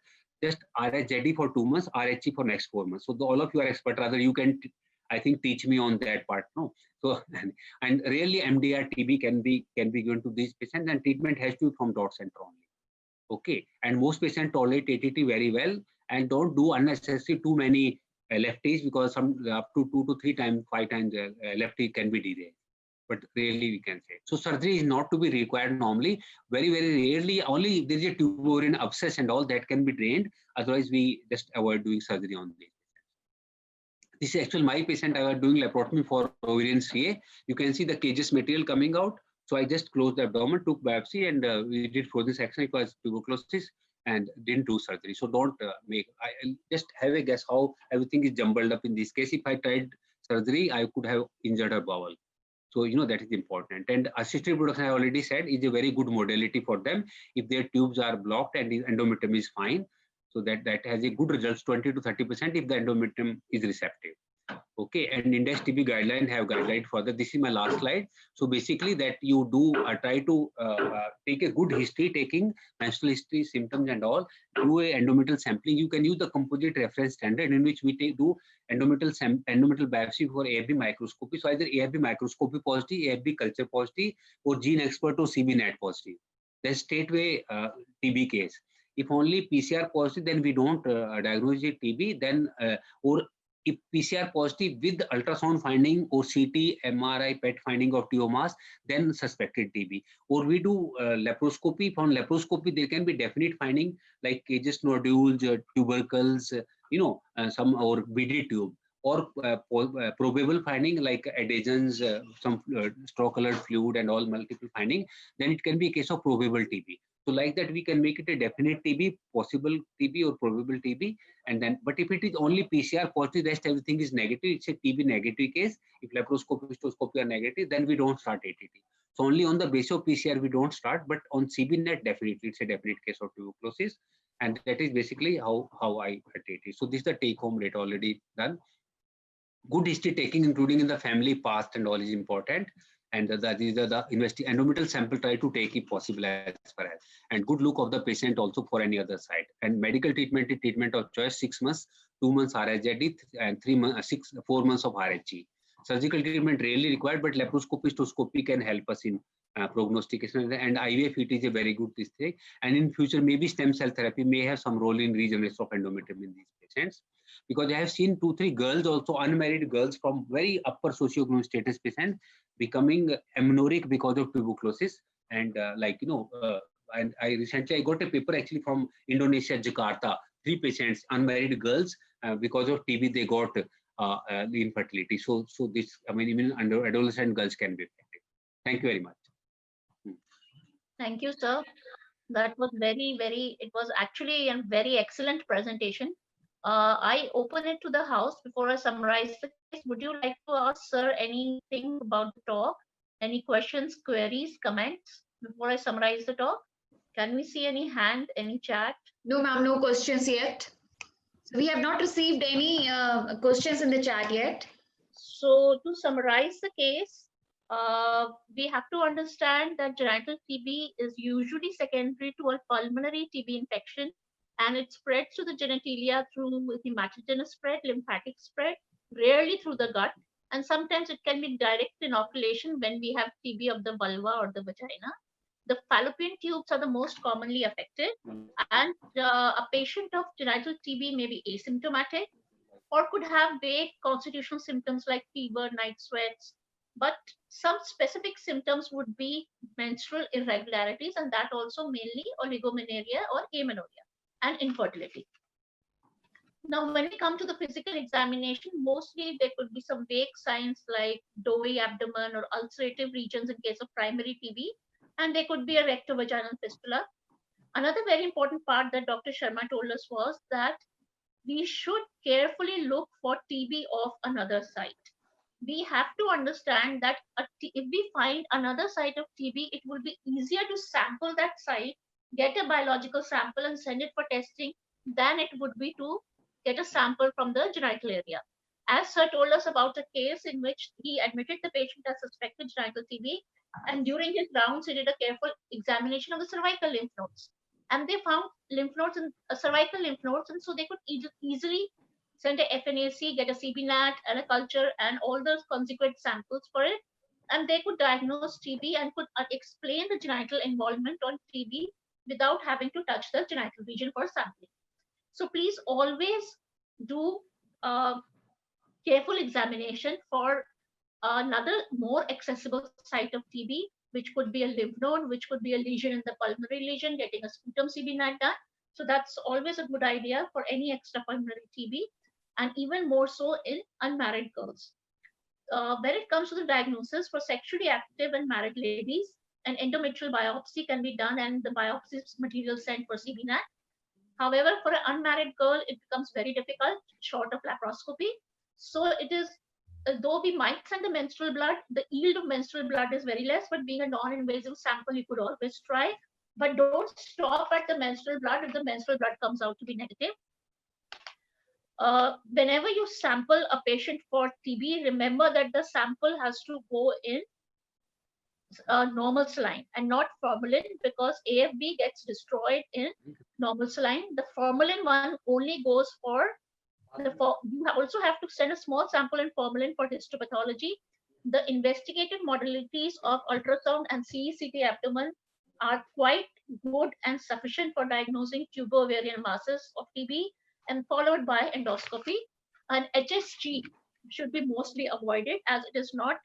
just RHZD for 2 months, RHE for next 4 months. So all of you are expert, rather you can, I think, teach me on that part. No, so and really MDR TB can be given to these patients, and treatment has to be from dot center only. Okay, and most patients tolerate ATT very well, and don't do unnecessary too many lefties, because some up to 2 to 3 times, 5 times lefty can be derailed. But really we can say. So surgery is not to be required normally. Very, very rarely, only if there is a tuberous abscess and all that can be drained. Otherwise, we just avoid doing surgery on these patients. This is actually my patient. I was doing laparotomy for ovarian CA. You can see the cages material coming out. So I just closed the abdomen, took biopsy, and we did frozen section. It was tuberculosis and didn't do surgery. So don't I just have a guess how everything is jumbled up in this case. If I tried surgery, I could have injured her bowel. So, that is important. And assisted reproduction, I already said, is a very good modality for them if their tubes are blocked and the endometrium is fine. So that has a good results, 20 to 30% if the endometrium is receptive. Okay, and Index TB guideline have guideline for that. This is my last slide. So basically that you do try to take a good history, taking menstrual history, symptoms and all, do a endometrial sampling. You can use the composite reference standard in which we do endometrial biopsy for AFB microscopy. So either AFB microscopy positive, AFB culture positive, or gene expert or CBNAT positive. That's straightway TB case. If only PCR positive, then we don't diagnose it TB. Then or if PCR positive with ultrasound finding or CT, MRI, PET finding of tumor mass, then suspected TB. Or we do laparoscopy. From laparoscopy, there can be definite finding like casus nodules, tubercles, some or BD tube. or probable finding like adhesions, some straw-colored fluid and all multiple finding, then it can be a case of probable TB. So like that, we can make it a definite TB, possible TB or probable TB. And then, but if it is only PCR positive, rest everything is negative, it's a TB negative case. If laparoscopy, histoscopy are negative, then we don't start ATT. So only on the basis of PCR, we don't start, but on CBNet, definitely, it's a definite case of tuberculosis. And that is basically how I treat it. So this is the take home rate already done. Good history taking, including in the family past and all, is important. And that is the endometrial sample, try to take if possible as far as, and good look of the patient also for any other side. And medical treatment is treatment of choice, 6 months, 2 months RHD and 4 months of RHG. Surgical treatment rarely required, but laparoscopy, histoscopy can help us in prognostication, and IVF it is a very good thing. And in future, maybe stem cell therapy may have some role in regeneration of endometrium in these patients, because I have seen 2-3 girls, also unmarried girls from very upper socioeconomic status patient becoming amenorrheic because of tuberculosis. And and I recently got a paper actually from Indonesia, Jakarta, 3 patients, unmarried girls, because of TB they got the infertility. So this, I mean, even under adolescent girls can be affected. Thank you very much. Thank you, sir. That was it was actually a very excellent presentation. I open it to the house before I summarize the case. Would you like to ask sir anything about the talk? Any questions, queries, comments before I summarize the talk? Can we see any hand, any chat? No, ma'am, no questions yet. So we have not received any questions in the chat yet. So to summarize the case, we have to understand that genital TB is usually secondary to a pulmonary TB infection, and it spreads to the genitalia through hematogenous spread, lymphatic spread, rarely through the gut, and sometimes it can be direct inoculation when we have TB of the vulva or the vagina. The fallopian tubes are the most commonly affected, and a patient of genital TB may be asymptomatic or could have vague constitutional symptoms like fever, night sweats, but some specific symptoms would be menstrual irregularities, and that also mainly oligomenorrhea or amenorrhea and infertility. Now, when we come to the physical examination, mostly there could be some vague signs like doughy abdomen or ulcerative regions in case of primary TB, and there could be a rectovaginal fistula. Another very important part that Dr. Sharma told us was that we should carefully look for TB of another site. We have to understand that if we find another site of TB, it would be easier to sample that site, get a biological sample and send it for testing than it would be to get a sample from the genital area. As sir told us about a case in which he admitted the patient as suspected genital TB, and during his rounds, he did a careful examination of the cervical lymph nodes. And they found lymph nodes and cervical lymph nodes, and so they could easily send a FNAC, get a CBNAT and a culture and all those consequent samples for it, and they could diagnose TB and could explain the genital involvement on TB without having to touch the genital region for sampling. So please always do careful examination for another more accessible site of TB, which could be a lymph node, which could be a lesion in the pulmonary lesion, getting a sputum CBNAT done. So that's always a good idea for any extrapulmonary TB, and even more so in unmarried girls. When it comes to the diagnosis for sexually active and married ladies, an endometrial biopsy can be done and the biopsy material sent for CBNAT. However, for an unmarried girl, it becomes very difficult, short of laparoscopy. So it is, though we might send the menstrual blood, the yield of menstrual blood is very less, but being a non-invasive sample, you could always try. But don't stop at the menstrual blood if the menstrual blood comes out to be negative. Whenever you sample a patient for TB, remember that the sample has to go in normal saline and not formalin, because AFB gets destroyed in normal saline. The formalin one only goes for you also have to send a small sample in formalin for histopathology. The investigated modalities of ultrasound and CECT abdomen are quite good and sufficient for diagnosing tubo-ovarian masses of TB, and followed by endoscopy. And HSG should be mostly avoided, as it is not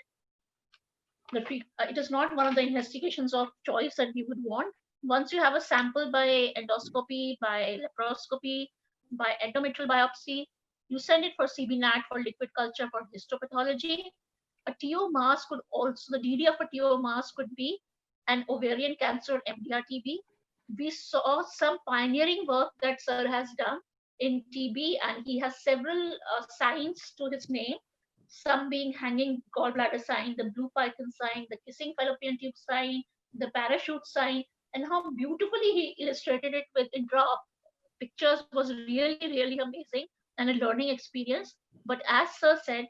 one of the investigations of choice that we would want. Once you have a sample by endoscopy, by laparoscopy, by endometrial biopsy, You send it for CBNAT, for liquid culture, for histopathology. A TO mass could also, the DD of a TO mass could be an ovarian cancer or MDR-TB. We saw some pioneering work that sir has done in TB, and he has several signs to his name, some being hanging gallbladder sign, the blue python sign, the kissing fallopian tube sign, the parachute sign, and how beautifully he illustrated it with intra pictures was really, really amazing and a learning experience. But as sir said,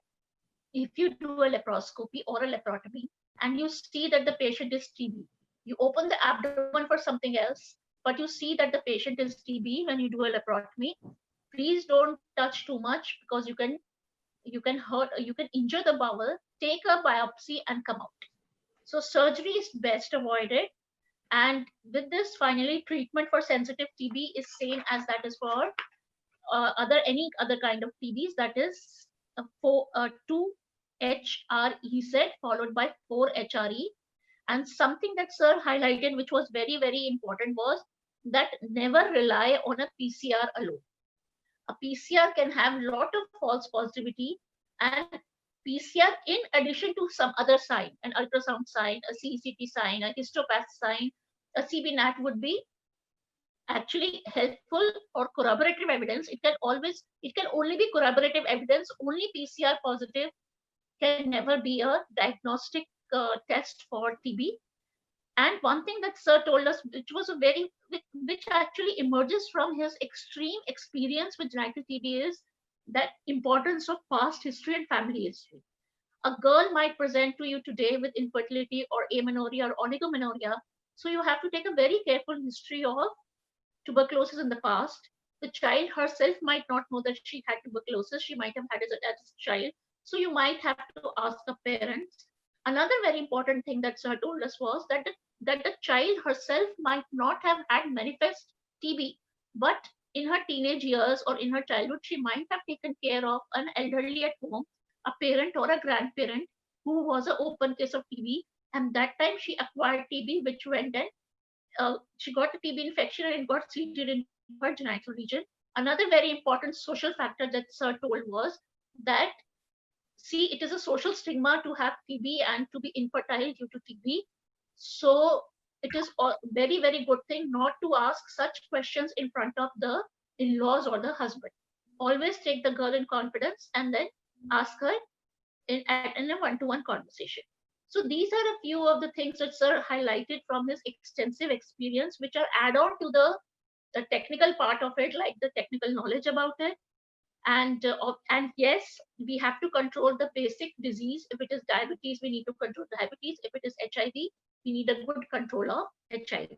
if you do a laparoscopy or a laparotomy and you see that the patient is TB, you open the abdomen for something else, but you see that the patient is TB when you do a laparotomy, please don't touch too much, because you can hurt, you can injure the bowel. Take a biopsy and come out. So surgery is best avoided. And with this, finally, treatment for sensitive TB is same as that is for any other kind of TBs, that is 2 HREZ followed by 4 HRE. And something that sir highlighted, which was very, very important, was that never rely on a PCR alone. A PCR can have a lot of false positivity, and PCR, in addition to some other sign, an ultrasound sign, a CCT sign, a histopath sign, a CBNAT would be actually helpful or corroborative evidence. It can only be corroborative evidence. Only PCR positive can never be a diagnostic test for TB. And one thing that sir told us, which actually emerges from his extreme experience with genital TB, is that importance of past history and family history. A girl might present to you today with infertility or amenorrhea or oligomenorrhea. So you have to take a very careful history of tuberculosis in the past. The child herself might not know that she had tuberculosis. She might have had it as a child. So you might have to ask the parents. Another very important thing that sir told us was that the child herself might not have had manifest TB, but in her teenage years or in her childhood, she might have taken care of an elderly at home, a parent or a grandparent who was an open case of TB, and that time she acquired TB, which went and she got a TB infection and it got seated in her genital region. Another very important social factor that sir told was that, see, it is a social stigma to have TB and to be infertile due to TB. So it is a very, very good thing not to ask such questions in front of the in-laws or the husband. Always take the girl in confidence and then ask her in a one-to-one conversation. So these are a few of the things that sir highlighted from his extensive experience, which are add-on to the technical part of it, like the technical knowledge about it. And yes, we have to control the basic disease. If it is diabetes, we need to control diabetes. If it is HIV, we need a good control of HIV.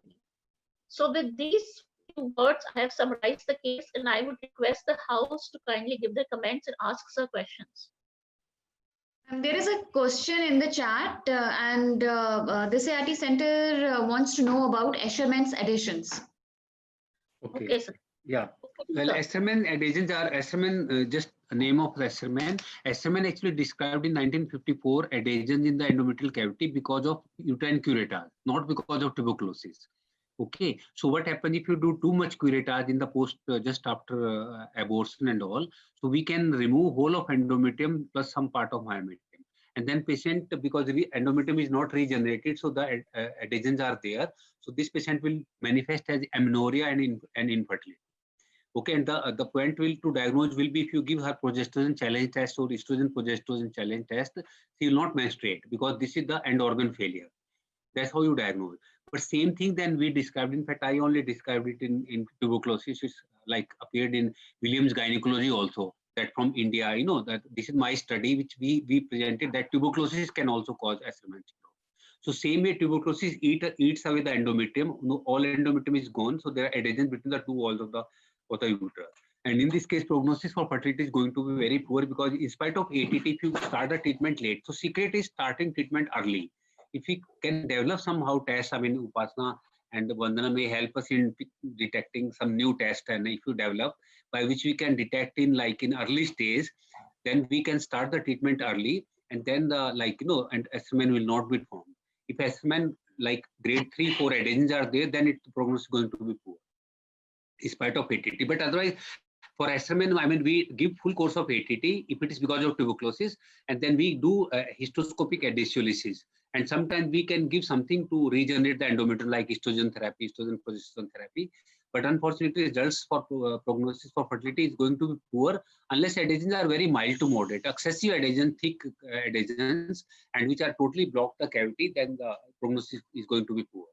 So with these few words, I have summarized the case, and I would request the house to kindly give their comments and ask sir questions. There is a question in the chat, and this ART Center wants to know about Escherman's adhesions. Okay, sir. Yeah. Well, Escherman adhesions are Escherman, just a name of Escherman. Escherman actually described in 1954 adhesions in the endometrial cavity because of uterine curettage, not because of tuberculosis. Okay. So what happens if you do too much curettage in the post, just after abortion and all? So we can remove whole of endometrium plus some part of myometrium. And then patient, because the endometrium is not regenerated, so the adhesions are there. So this patient will manifest as amenorrhea and infertility. Okay, and the point to diagnose will be if you give her progesterone challenge test or estrogen progesterone challenge test, she will not menstruate because this is the end organ failure. That's how you diagnose. But same thing then we described. In fact, I only described it in tuberculosis, which like appeared in Williams Gynecology also. That from India, you know, that this is my study which we presented, that tuberculosis can also cause Escherman syndrome. So same way tuberculosis eats away the endometrium. No, all endometrium is gone. So there are adhesions between the two walls of the uterus. And in this case, prognosis for fertility is going to be very poor because in spite of ATT, if you start the treatment late, so secret is starting treatment early. If we can develop somehow tests, I mean, Upasana and Vandana may help us in detecting some new tests, and if you develop by which we can detect in early stage, then we can start the treatment early, and then and Escherman will not be formed. If Escherman like grade 3, 4 adhesions are there, then the prognosis is going to be poor, in spite of ATT. But otherwise, For SRMN, I mean, we give full course of ATT if it is because of tuberculosis, and then we do histoscopic adhesiolysis. And sometimes we can give something to regenerate the endometrium, like estrogen therapy, estrogen progesterone therapy. But unfortunately, results for prognosis for fertility is going to be poor unless adhesions are very mild to moderate. Excessive adhesion, thick adhesions, and which are totally blocked the cavity, then the prognosis is going to be poor.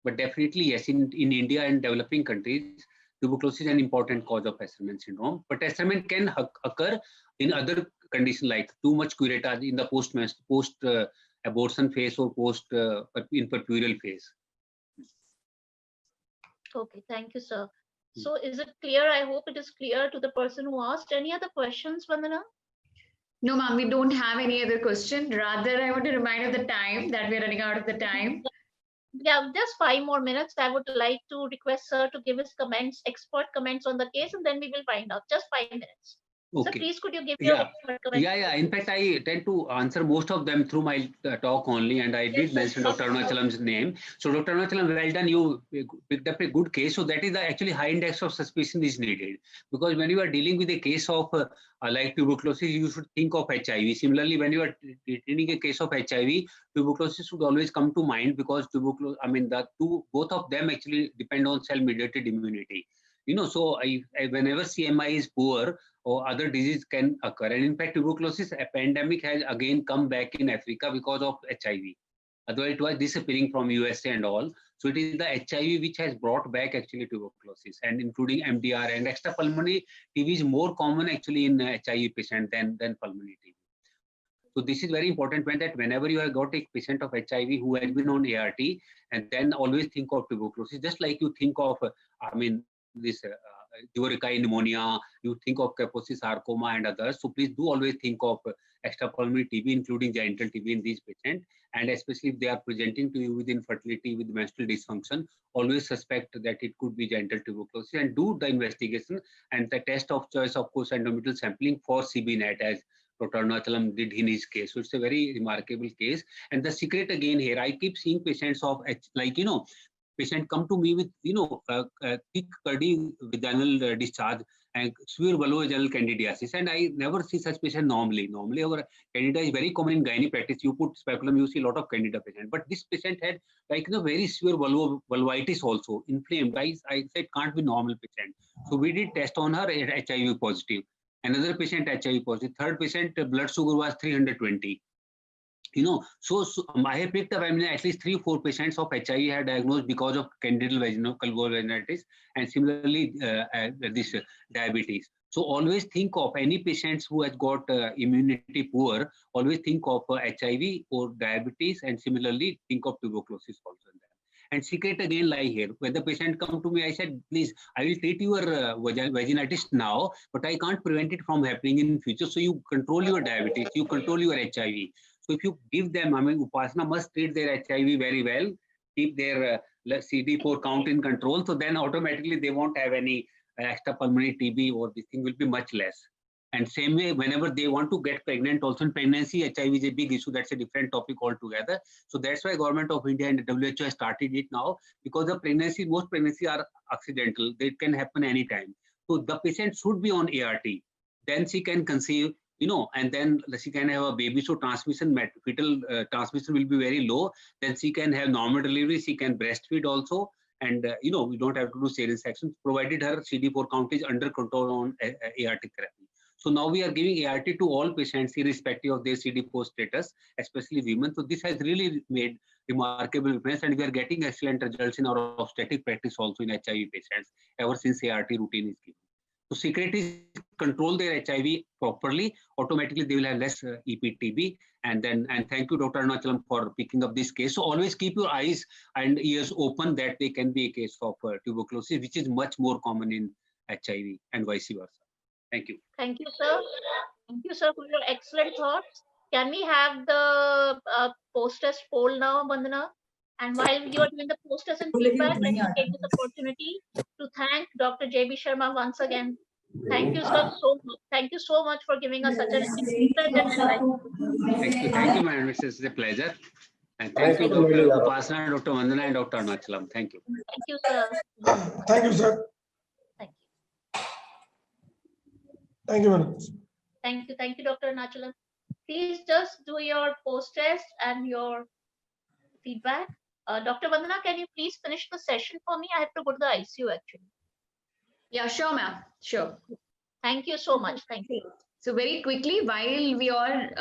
But definitely, yes, in India and developing countries, tuberculosis is an important cause of SRMN syndrome. But SRMN can occur in other conditions like too much curettage in the post-abortion phase or in puerperal phase. Okay, thank you, sir. So is it clear? I hope it is clear to the person who asked. Any other questions, Vandana? No, ma'am, we don't have any other question. Rather, I want to remind of the time that we're running out of the time. Yeah, just 5 more minutes. I would like to request sir to give his comments, expert comments on the case, and then we will find out. Just 5 minutes. Okay. So please, could you give your expert comments? Yeah. In fact, I tend to answer most of them through my talk only, and I did mention Dr. Arunachalam's name. So Dr. Arunachalam, well done. You picked up a good case. So that is actually high index of suspicion is needed, because when you are dealing with a case of like tuberculosis, you should think of HIV. Similarly, when you are treating a case of HIV, tuberculosis should always come to mind, because tuberculosis, I mean, both of them actually depend on cell-mediated immunity. So whenever CMI is poor, or other disease can occur. And in fact, tuberculosis pandemic has again come back in Africa because of HIV. Otherwise, it was disappearing from USA and all. So it is the HIV which has brought back actually tuberculosis, and including MDR and extrapulmonary TB is more common actually in HIV patient than pulmonary TB. So this is very important, whenever you have got a patient of HIV who has been on ART, and then always think of tuberculosis, just like you think of, this Duodenal pneumonia, you think of Kaposi sarcoma and others. So please do always think of extrapulmonary TB, including genital TB in these patients. And especially if they are presenting to you with infertility, with menstrual dysfunction, always suspect that it could be genital tuberculosis, and do the investigation and the test of choice, of course, endometrial sampling for CBNAT, as Dr. Arunachalam did in his case. So it's a very remarkable case. And the secret again here, I keep seeing patients of patient come to me with thick curdy vaginal discharge and severe vulvovaginal candidiasis, and I never see such patient normally. Normally our candida is very common in gynae practice. You put speculum, you see a lot of candida patient, but this patient had very severe vulvitis also, inflamed. I said can't be normal patient. So we did test on her at HIV positive. Another patient HIV positive. Third patient blood sugar was 320. So I have picked up, at least 3-4 patients of HIV had diagnosed because of candidal vulvovaginitis, and similarly this diabetes. So always think of any patients who has got immunity poor, always think of HIV or diabetes, and similarly think of tuberculosis also. And secret again lie here. When the patient come to me, I said, please, I will treat your vaginitis now, but I can't prevent it from happening in future. So you control your diabetes, you control your HIV. So if you give them, Upasana must treat their HIV very well, keep their CD4 count in control. So then automatically they won't have any extrapulmonary TB, or this thing will be much less. And same way, whenever they want to get pregnant, also in pregnancy, HIV is a big issue. That's a different topic altogether. So that's why Government of India and the WHO has started it now, because the pregnancy, most pregnancies are accidental. They can happen anytime. So the patient should be on ART. Then she can conceive, and then she can have a baby. So fetal transmission will be very low. Then she can have normal delivery. She can breastfeed also. And, we don't have to do cesarean section, provided her CD4 count is under control on ART therapy. So now we are giving ART to all patients irrespective of their CD4 status, especially women. So this has really made remarkable difference, and we are getting excellent results in our obstetric practice also in HIV patients ever since ART routine is given. So secret is control their HIV properly, automatically they will have less EPTB. And thank you, Dr. Arunachalam, for picking up this case. So always keep your eyes and ears open that they can be a case of tuberculosis, which is much more common in HIV and vice versa. Thank you. Thank you, sir. Thank you, sir, for your excellent thoughts. Can we have the post-test poll now, Vandana? And while you are doing the post-test and feedback, let me take this opportunity to thank Dr. J.B. Sharma once again. Thank you, sir, so much. Thank you so much for giving us such an excellent and enlightening. Thank you, madam. It's a pleasure. And thank you, Dr. Upasana, Dr. Vandana, and Dr. Arunachalam. Thank you. Thank you, sir. Thank you, sir. Thank you very much. Thank you, Dr. Arunachalam. Please just do your post-test and your feedback. Dr. Vandana, can you please finish the session for me? I have to go to the ICU actually. Yeah, sure, ma'am. Sure. Thank you so much. Thank you. So very quickly, while we are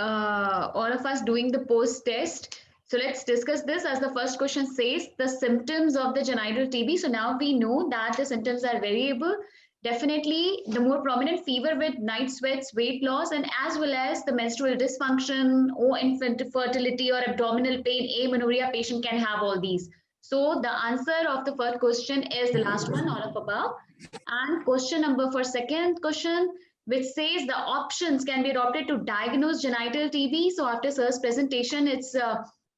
all of us doing the post test, so let's discuss this. As the first question says, the symptoms of the genital TB. So now we know that the symptoms are variable. Definitely the more prominent fever with night sweats, weight loss, and as well as the menstrual dysfunction or infant fertility or abdominal pain, amenorrhea patient can have all these. So the answer of the first question is the last one, all of above. And question number for second question, which says the options can be adopted to diagnose genital TB. So after sir's presentation, it's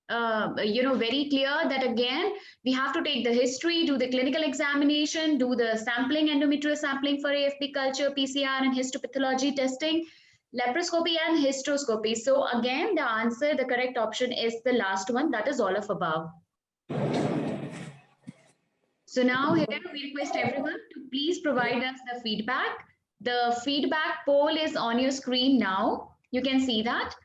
very clear that again, we have to take the history, do the clinical examination, do the sampling, endometrial sampling for AFP culture, PCR and histopathology testing, laparoscopy and hysteroscopy. So again, the answer, the correct option is the last one, that is all of above. So now here we request everyone to please provide us the feedback. The feedback poll is on your screen now. You can see that.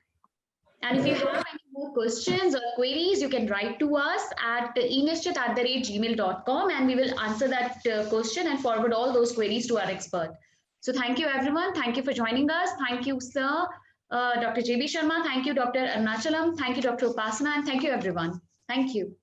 And if you have any more questions or queries, you can write to us at enishchit@gmail.com and we will answer that question and forward all those queries to our expert. So thank you, everyone. Thank you for joining us. Thank you, sir, Dr. J.B. Sharma. Thank you, Dr. Arunachalam. Thank you, Dr. Upasana. And thank you, everyone. Thank you.